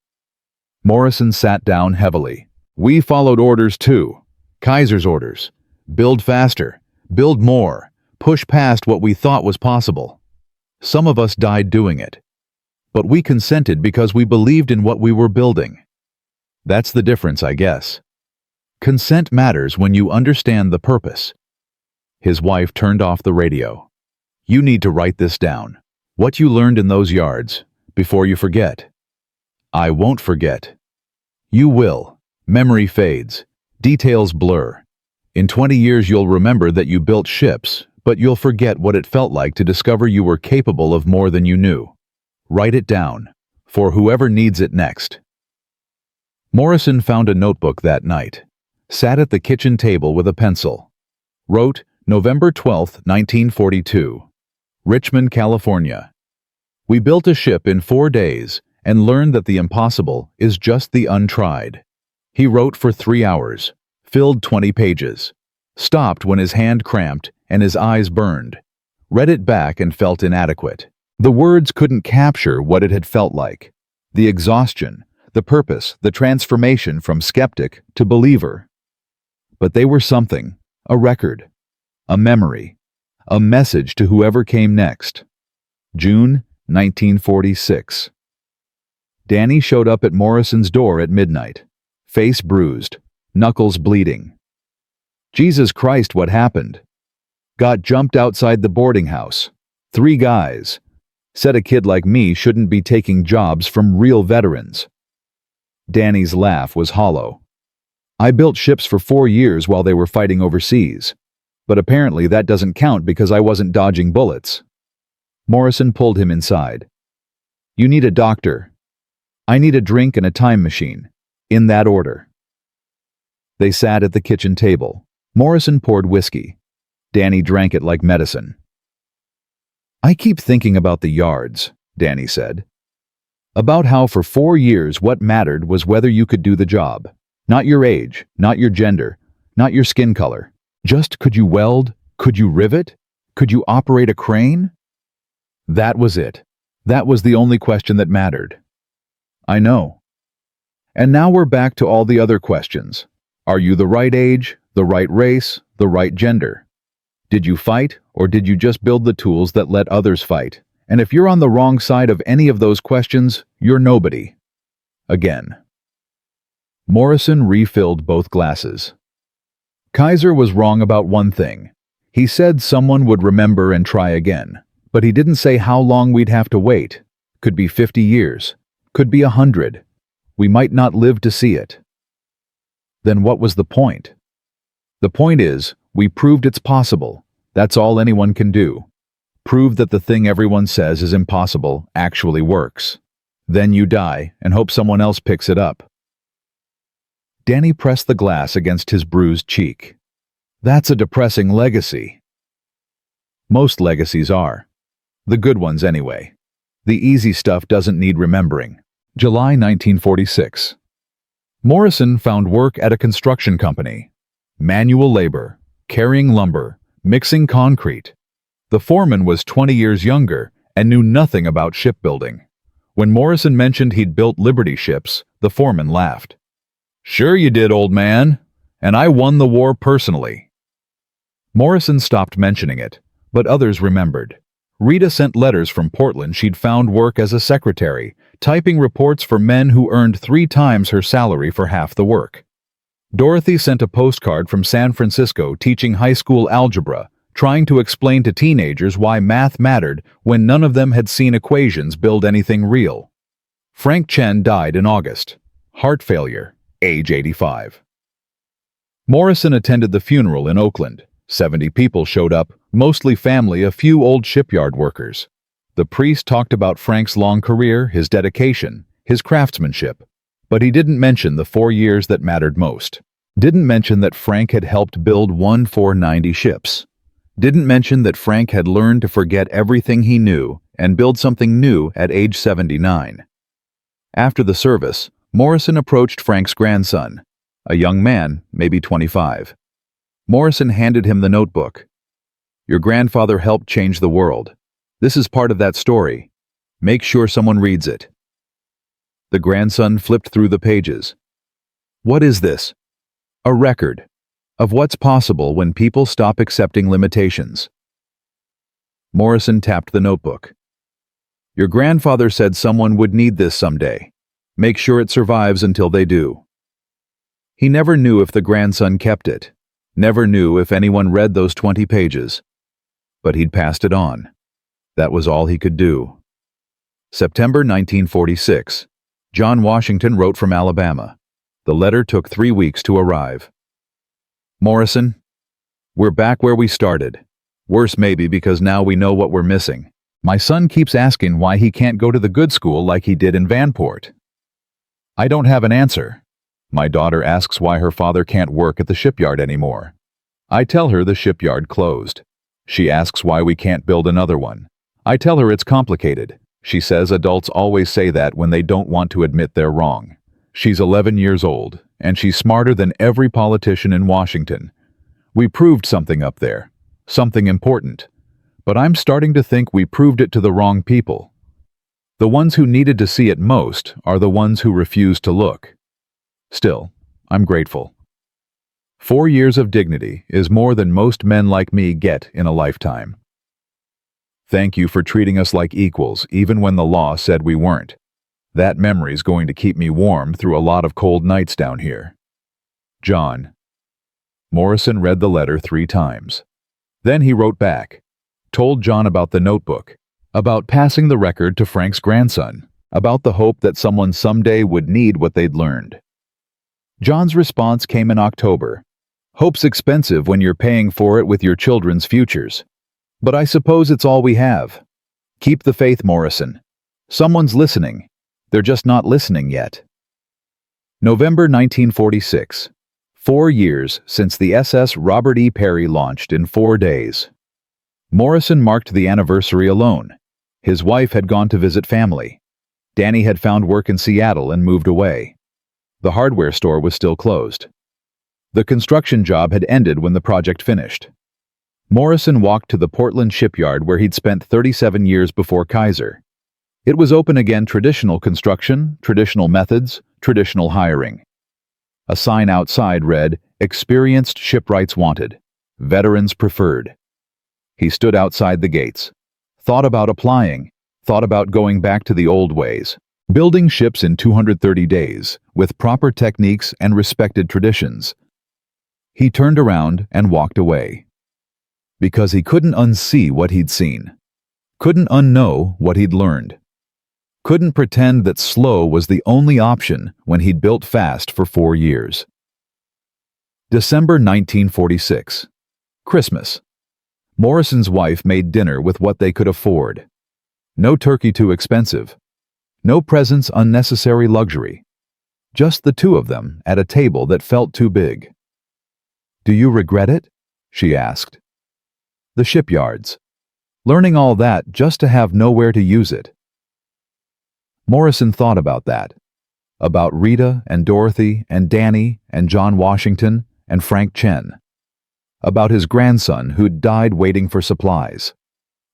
Morrison sat down heavily. "We followed orders too. Kaiser's orders. Build faster, build more, push past what we thought was possible. Some of us died doing it. But we consented because we believed in what we were building. That's the difference, I guess. Consent matters when you understand the purpose." His wife turned off the radio. "You need to write this down. What you learned in those yards, before you forget." "I won't forget." "You will. Memory fades. Details blur. In 20 years you'll remember that you built ships, but you'll forget what it felt like to discover you were capable of more than you knew. Write it down, for whoever needs it next." Morrison found a notebook that night, sat at the kitchen table with a pencil. Wrote, November 12, 1942, Richmond, California. "We built a ship in 4 days and learned that the impossible is just the untried." He wrote for 3 hours, filled 20 pages, stopped when his hand cramped and his eyes burned, read it back and felt inadequate. The words couldn't capture what it had felt like. The exhaustion, the purpose, the transformation from skeptic to believer. But they were something, a record, a memory, a message to whoever came next. June 1946. Danny showed up at Morrison's door at midnight, face bruised, knuckles bleeding. Jesus Christ, what happened? Got jumped outside the boarding house. 3 guys. Said a kid like me shouldn't be taking jobs from real veterans. Danny's laugh was hollow. I built ships for 4 years while they were fighting overseas. But apparently that doesn't count because I wasn't dodging bullets. Morrison pulled him inside. You need a doctor. I need a drink and a time machine. In that order. They sat at the kitchen table. Morrison poured whiskey. Danny drank it like medicine. I keep thinking about the yards, Danny said. About how for 4 years what mattered was whether you could do the job. Not your age, not your gender, not your skin color. Just could you weld? Could you rivet? Could you operate a crane? That was it. That was the only question that mattered. I know. And now we're back to all the other questions. Are you the right age, the right race, the right gender? Did you fight, or did you just build the tools that let others fight? And if you're on the wrong side of any of those questions, you're nobody. Again. Morrison refilled both glasses. Kaiser was wrong about one thing. He said someone would remember and try again, but he didn't say how long we'd have to wait. Could be 50 years. Could be 100. We might not live to see it. Then what was the point? The point is, we proved it's possible. That's all anyone can do. Prove that the thing everyone says is impossible actually works. Then you die and hope someone else picks it up. Danny pressed the glass against his bruised cheek. That's a depressing legacy. Most legacies are. The good ones anyway. The easy stuff doesn't need remembering. July 1946. Morrison found work at a construction company. Manual labor, carrying lumber, mixing concrete. The foreman was 20 years younger and knew nothing about shipbuilding. When Morrison mentioned he'd built Liberty ships, the foreman laughed. Sure you did, old man. And I won the war personally. Morrison stopped mentioning it, but others remembered. Rita sent letters from Portland she'd found work as a secretary, typing reports for men who earned 3 times her salary for half the work. Dorothy sent a postcard from San Francisco teaching high school algebra, trying to explain to teenagers why math mattered when none of them had seen equations build anything real. Frank Chen died in August. Heart failure, age 85. Morrison attended the funeral in Oakland. 70 people showed up, mostly family, a few old shipyard workers. The priest talked about Frank's long career, his dedication, his craftsmanship. But he didn't mention the 4 years that mattered most. Didn't mention that Frank had helped build 1490 ships. Didn't mention that Frank had learned to forget everything he knew and build something new at age 79. After the service, Morrison approached Frank's grandson, a young man, maybe 25. Morrison handed him the notebook. Your grandfather helped change the world. This is part of that story. Make sure someone reads it. The grandson flipped through the pages. What is this? A record of what's possible when people stop accepting limitations. Morrison tapped the notebook. Your grandfather said someone would need this someday. Make sure it survives until they do. He never knew if the grandson kept it. Never knew if anyone read those 20 pages. But he'd passed it on. That was all he could do. September 1946. John Washington wrote from Alabama. The letter took 3 weeks to arrive. Morrison, we're back where we started. Worse maybe because now we know what we're missing. My son keeps asking why he can't go to the good school like he did in Vanport. I don't have an answer. My daughter asks why her father can't work at the shipyard anymore. I tell her the shipyard closed. She asks why we can't build another one. I tell her it's complicated. She says adults always say that when they don't want to admit they're wrong. She's 11 years old, and she's smarter than every politician in Washington. We proved something up there, something important. But I'm starting to think we proved it to the wrong people. The ones who needed to see it most are the ones who refused to look. Still, I'm grateful. 4 years of dignity is more than most men like me get in a lifetime. Thank you for treating us like equals, even when the law said we weren't. That memory's going to keep me warm through a lot of cold nights down here. John. Morrison read the letter 3 times. Then he wrote back, told John about the notebook, about passing the record to Frank's grandson, about the hope that someone someday would need what they'd learned. John's response came in October. Hope's expensive when you're paying for it with your children's futures. But I suppose it's all we have. Keep the faith, Morrison. Someone's listening. They're just not listening yet. November 1946. 4 years since the SS Robert E. Peary launched in 4 days. Morrison marked the anniversary alone. His wife had gone to visit family. Danny had found work in Seattle and moved away. The hardware store was still closed. The construction job had ended when the project finished. Morrison walked to the Portland shipyard where he'd spent 37 years before Kaiser. It was open again: traditional construction, traditional methods, traditional hiring. A sign outside read, "Experienced shipwrights wanted. Veterans preferred." He stood outside the gates. Thought about applying. Thought about going back to the old ways. Building ships in 230 days, with proper techniques and respected traditions. He turned around and walked away. Because he couldn't unsee what he'd seen. Couldn't unknow what he'd learned. Couldn't pretend that slow was the only option when he'd built fast for 4 years. December 1946. Christmas. Morrison's wife made dinner with what they could afford. No turkey too expensive. No presents unnecessary luxury. Just the two of them at a table that felt too big. "Do you regret it?" she asked. The shipyards. Learning all that just to have nowhere to use it. Morrison thought about that. About Rita and Dorothy and Danny and John Washington and Frank Chen. About his grandson who'd died waiting for supplies.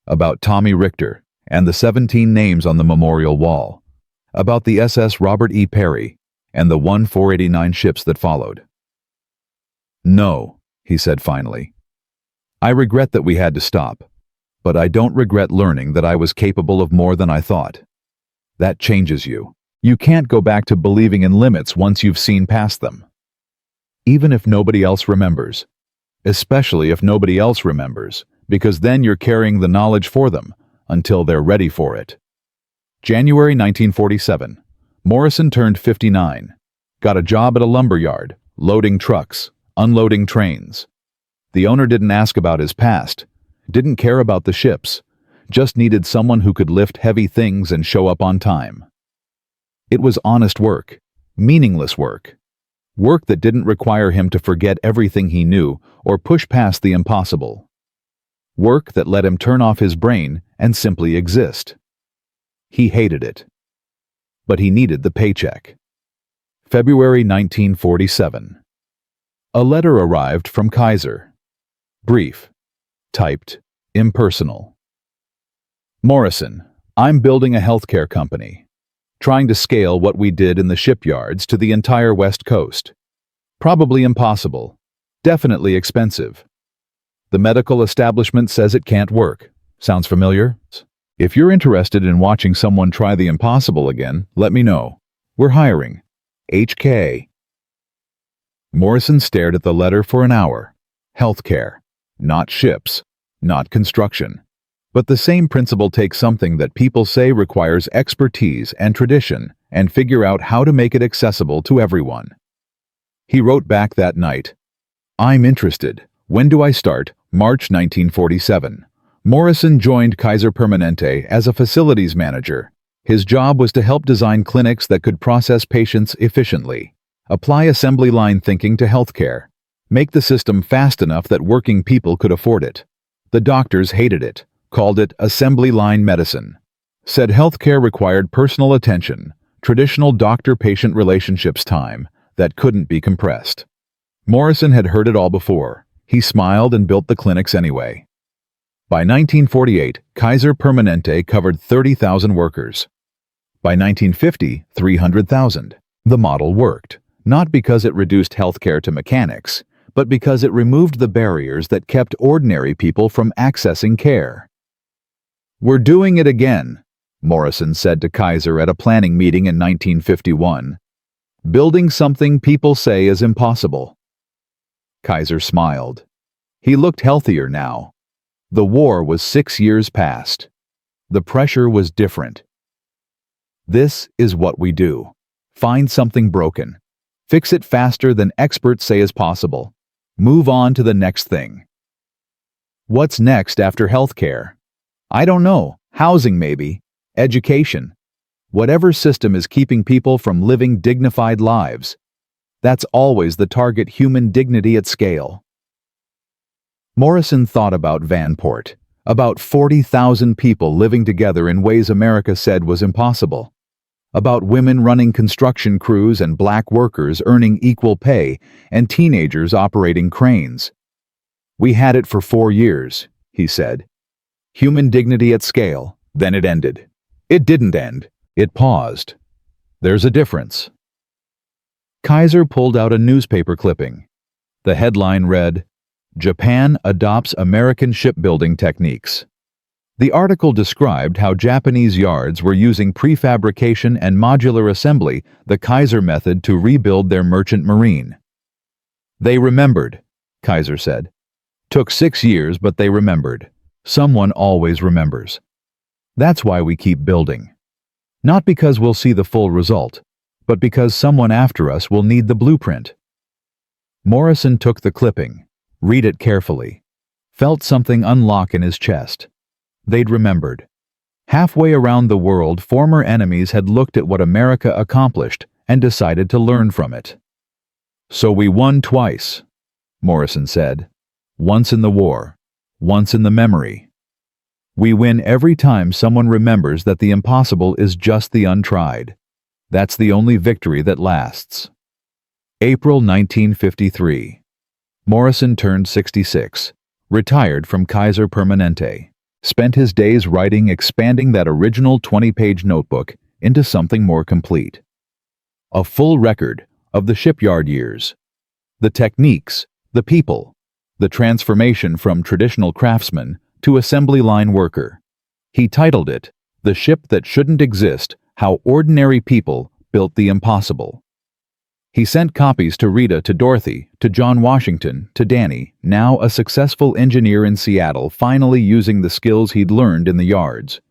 About Tommy Richter and the 17 names on the memorial wall. About the SS Robert E. Peary and the 489 ships that followed. "No," he said finally. "I regret that we had to stop, but I don't regret learning that I was capable of more than I thought. That changes you. You can't go back to believing in limits once you've seen past them. Even if nobody else remembers. Especially if nobody else remembers, because then you're carrying the knowledge for them until they're ready for it." January 1947. Morrison turned 59. Got a job at a lumber yard, loading trucks, unloading trains. The owner didn't ask about his past, didn't care about the ships, just needed someone who could lift heavy things and show up on time. It was honest work, meaningless work. Work that didn't require him to forget everything he knew or push past the impossible. Work that let him turn off his brain and simply exist. He hated it. But he needed the paycheck. February 1947. A letter arrived from Kaiser. Brief. Typed. Impersonal. "Morrison, I'm building a healthcare company. Trying to scale what we did in the shipyards to the entire West Coast. Probably impossible. Definitely expensive. The medical establishment says it can't work. Sounds familiar? If you're interested in watching someone try the impossible again, let me know. We're hiring. HK." Morrison stared at the letter for an hour. Healthcare. Not ships. Not construction. But the same principle takes something that people say requires expertise and tradition and figure out how to make it accessible to everyone. He wrote back that night, "I'm interested. When do I start? March 1947. Morrison joined Kaiser Permanente as a facilities manager. His job was to help design clinics that could process patients efficiently, apply assembly line thinking to healthcare, make the system fast enough that working people could afford it. The doctors hated it, called it assembly line medicine, said healthcare required personal attention, traditional doctor-patient relationships time that couldn't be compressed. Morrison had heard it all before. He smiled and built the clinics anyway. By 1948, Kaiser Permanente covered 30,000 workers. By 1950, 300,000. The model worked, not because it reduced healthcare to mechanics, but because it removed the barriers that kept ordinary people from accessing care. "We're doing it again," Morrison said to Kaiser at a planning meeting in 1951. "Building something people say is impossible." Kaiser smiled. He looked healthier now. The war was 6 years past. The pressure was different. This is what we do. Find something broken. Fix it faster than experts say is possible. Move on to the next thing. What's next after healthcare? I don't know. Housing maybe. Education. Whatever system is keeping people from living dignified lives. That's always the target: human dignity at scale. Morrison thought about Vanport, about 40,000 people living together in ways America said was impossible, about women running construction crews and black workers earning equal pay and teenagers operating cranes. We had it for 4 years, he said. Human dignity at scale, then it ended. It didn't end. It paused. There's a difference. Kaiser pulled out a newspaper clipping. The headline read, "Japan adopts American shipbuilding techniques." The article described how Japanese yards were using prefabrication and modular assembly, the Kaiser method, to rebuild their merchant marine. They remembered, Kaiser said. Took 6 years, but they remembered. Someone always remembers. That's why we keep building. Not because we'll see the full result, but because someone after us will need the blueprint. Morrison took the clipping, read it carefully, felt something unlock in his chest. They'd remembered. Halfway around the world, former enemies had looked at what America accomplished and decided to learn from it. So we won twice, Morrison said. Once in the war, once in the memory. We win every time someone remembers that the impossible is just the untried. That's the only victory that lasts. April 1953. Morrison turned 66, retired from Kaiser Permanente, spent his days writing, expanding that original 20-page notebook into something more complete. A full record of the shipyard years, the techniques, the people, the transformation from traditional craftsman to assembly line worker. He titled it, "The Ship That Shouldn't Exist: How Ordinary People Built the Impossible." He sent copies to Rita, to Dorothy, to John Washington, to Danny, now a successful engineer in Seattle, finally using the skills he'd learned in the yards.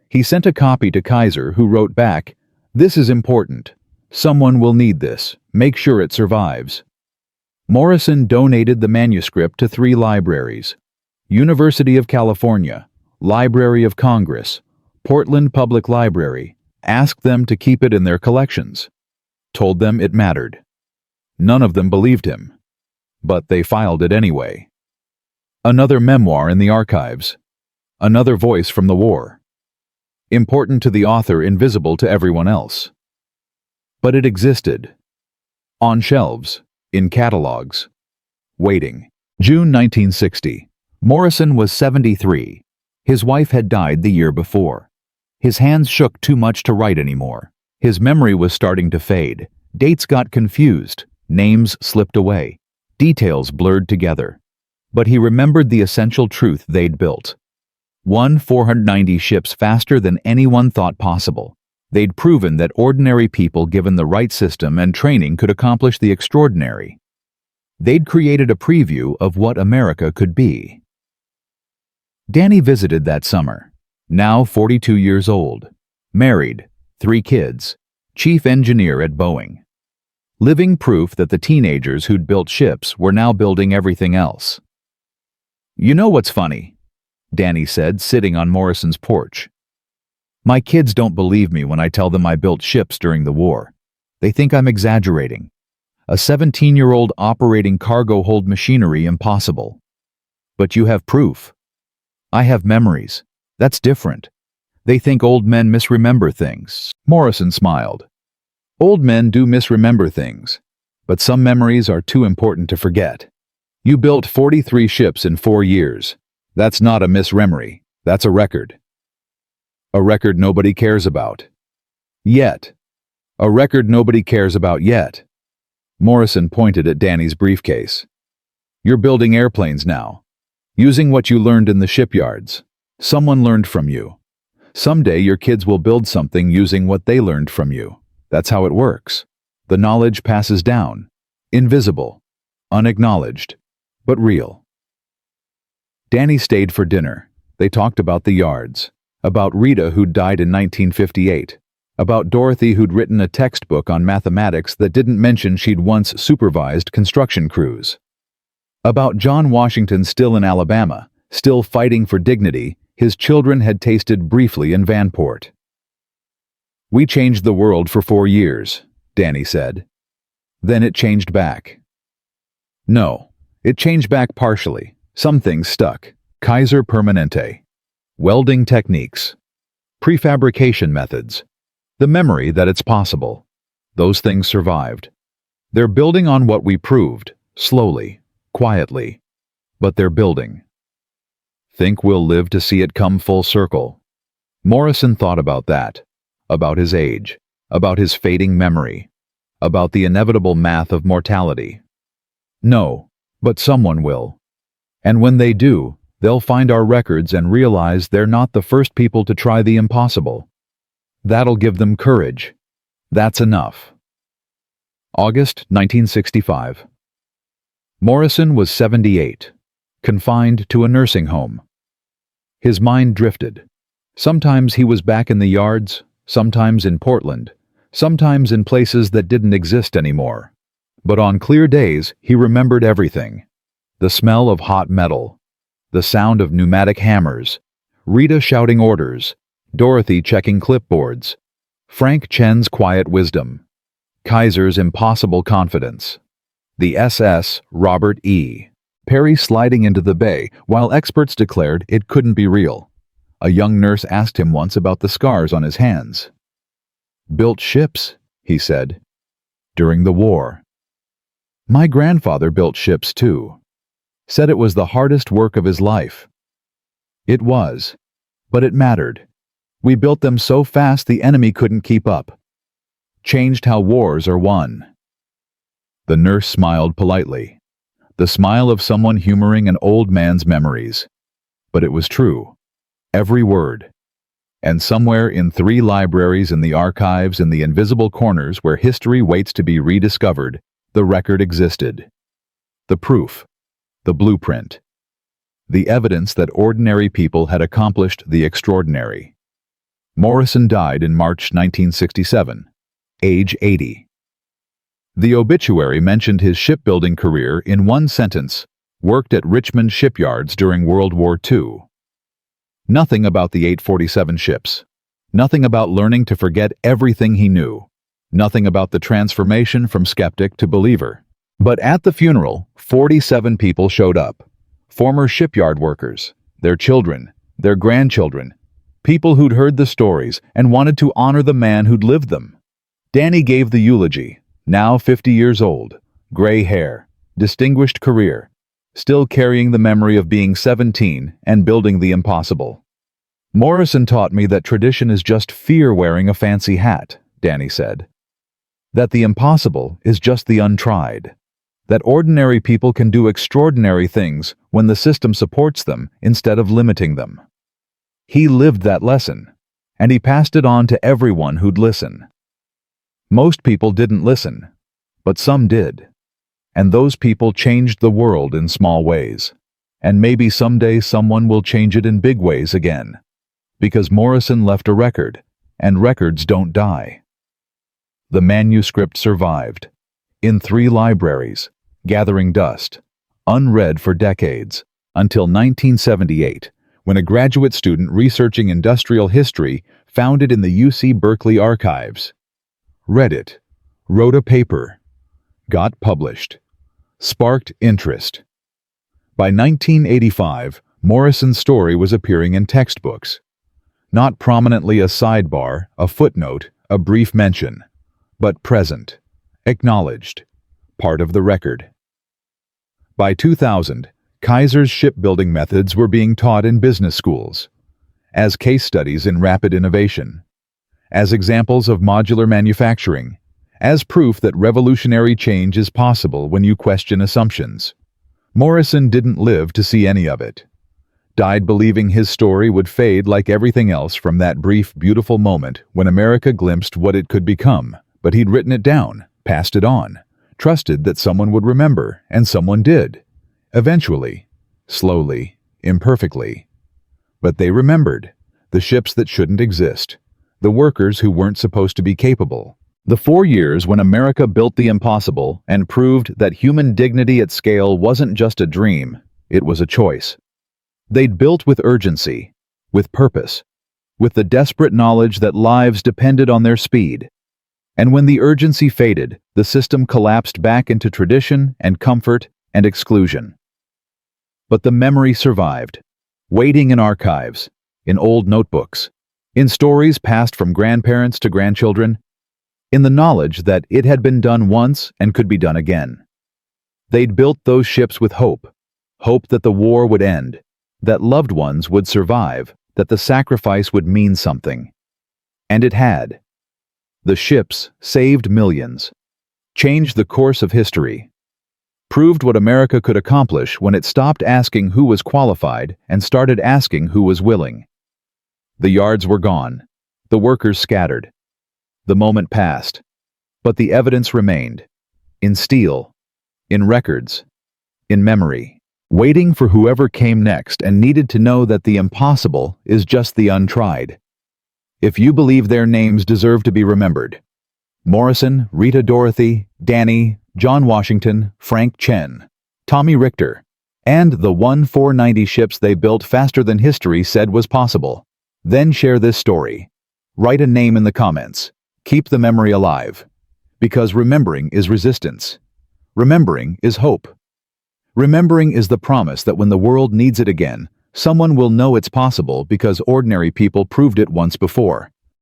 He sent a copy to Kaiser, who wrote back, "This is important. Someone will need this. Make sure it survives." Morrison donated the manuscript to 3 libraries: University of California, Library of Congress, Portland Public Library. Asked them to keep it in their collections. Told them it mattered. None of them believed him, but they filed it anyway. Another memoir in the archives. Another voice from the war. Important to the author, invisible to everyone else. But it existed. On shelves, in catalogs. Waiting. June 1960. Morrison was 73. His wife had died the year before. His hands shook too much to write anymore. His memory was starting to fade. Dates got confused. Names slipped away. Details blurred together. But he remembered the essential truth they'd built. Won 490 ships faster than anyone thought possible. They'd proven that ordinary people, given the right system and training, could accomplish the extraordinary. They'd created a preview of what America could be. Danny visited that summer. Now 42 years old. Married. 3 kids. Chief engineer at Boeing. Living proof that the teenagers who'd built ships were now building everything else. "You know what's funny?" Danny said, sitting on Morrison's porch. "My kids don't believe me when I tell them I built ships during the war. They think I'm exaggerating. A 17-year-old operating cargo hold machinery, impossible. But you have proof. I have memories. That's different. They think old men misremember things." Morrison smiled. "Old men do misremember things, but some memories are too important to forget. You built 43 ships in 4 years. That's not a mismemory. That's a record. A record nobody cares about. Yet. A record nobody cares about yet." Morrison pointed at Danny's briefcase. "You're building airplanes now, using what you learned in the shipyards. Someone learned from you. Someday your kids will build something using what they learned from you. That's how it works. The knowledge passes down. Invisible. Unacknowledged. but real. Danny stayed for dinner. They talked about the yards, about Rita who'd died in 1958, about Dorothy who'd written a textbook on mathematics that didn't mention she'd once supervised construction crews, about John Washington still in Alabama, still fighting for dignity his children had tasted briefly in Vanport. "We changed the world for 4 years," Danny said. "Then it changed back." "No, it changed back partially. Some things stuck. Kaiser Permanente. Welding techniques. Prefabrication methods. The memory that it's possible. Those things survived. They're building on what we proved, slowly, quietly. But they're building. Think we'll live to see it come full circle?" Morrison thought about that, about his age, about his fading memory, about the inevitable math of mortality. "No, but someone will. And when they do, they'll find our records and realize they're not the first people to try the impossible. That'll give them courage. That's enough." August 1965. Morrison was 78, confined to a nursing home. His mind drifted. Sometimes he was back in the yards, sometimes in Portland, sometimes in places that didn't exist anymore. But on clear days, he remembered everything. The smell of hot metal, the sound of pneumatic hammers, Rita shouting orders, Dorothy checking clipboards, Frank Chen's quiet wisdom, Kaiser's impossible confidence, the SS Robert E. Perry sliding into the bay while experts declared it couldn't be real. A young nurse asked him once about the scars on his hands. "Built ships," he said, "during the war. My grandfather built ships too. Said it was the hardest work of his life. It was, but it mattered. We built them so fast the enemy couldn't keep up. Changed how wars are won." The nurse smiled politely, the smile of someone humoring an old man's memories. But it was true. Every word. And somewhere in 3 libraries in the archives in the invisible corners where history waits to be rediscovered, the record existed. The proof. The blueprint. The evidence that ordinary people had accomplished the extraordinary. Morrison died in March 1967, age 80. The obituary mentioned his shipbuilding career in one sentence: worked at Richmond Shipyards during World War II. Nothing about the 847 ships. Nothing about learning to forget everything he knew. Nothing about the transformation from skeptic to believer. But at the funeral, 47 people showed up. Former shipyard workers, their children, their grandchildren, people who'd heard the stories and wanted to honor the man who'd lived them. Danny gave the eulogy, now 50 years old, gray hair, distinguished career, still carrying the memory of being 17 and building the impossible. "Morrison taught me that tradition is just fear wearing a fancy hat," Danny said. "That the impossible is just the untried. That ordinary people can do extraordinary things when the system supports them instead of limiting them." He lived that lesson, and he passed it on to everyone who'd listen. Most people didn't listen, but some did. And those people changed the world in small ways. And maybe someday someone will change it in big ways again. Because Morrison left a record, and records don't die. The manuscript survived, in 3 libraries, gathering dust, unread for decades, until 1978, when a graduate student researching industrial history found it in the UC Berkeley archives. Read it, wrote a paper, got published, sparked interest. By 1985, Morrison's story was appearing in textbooks. Not prominently a sidebar, a footnote, a brief mention, but present, acknowledged, part of the record. By 2000, Kaiser's shipbuilding methods were being taught in business schools, as case studies in rapid innovation, as examples of modular manufacturing, as proof that revolutionary change is possible when you question assumptions. Morrison didn't live to see any of it. Died believing his story would fade like everything else from that brief, beautiful moment when America glimpsed what it could become, but he'd written it down, passed it on, trusted that someone would remember, and someone did. Eventually, slowly, imperfectly. But they remembered the ships that shouldn't exist, the workers who weren't supposed to be capable. The 4 years when America built the impossible and proved that human dignity at scale wasn't just a dream, it was a choice. They'd built with urgency, with purpose, with the desperate knowledge that lives depended on their speed. And when the urgency faded, the system collapsed back into tradition and comfort and exclusion. But the memory survived, waiting in archives, in old notebooks, in stories passed from grandparents to grandchildren, in the knowledge that it had been done once and could be done again. They'd built those ships with hope, hope that the war would end, that loved ones would survive, that the sacrifice would mean something. And it had. The ships saved millions, changed the course of history, proved what America could accomplish when it stopped asking who was qualified and started asking who was willing. The yards were gone, the workers scattered. The moment passed, but the evidence remained, in steel, in records, in memory, waiting for whoever came next and needed to know that the impossible is just the untried. If you believe their names deserve to be remembered, Morrison, Rita, Dorothy, Danny, John Washington, Frank Chen, Tommy Richter, and the 490 ships they built faster than history said was possible, then share this story. Write a name in the comments. Keep the memory alive, because remembering is resistance. Remembering is hope. Remembering is the promise that when the world needs it again, someone will know it's possible because ordinary people proved it once before.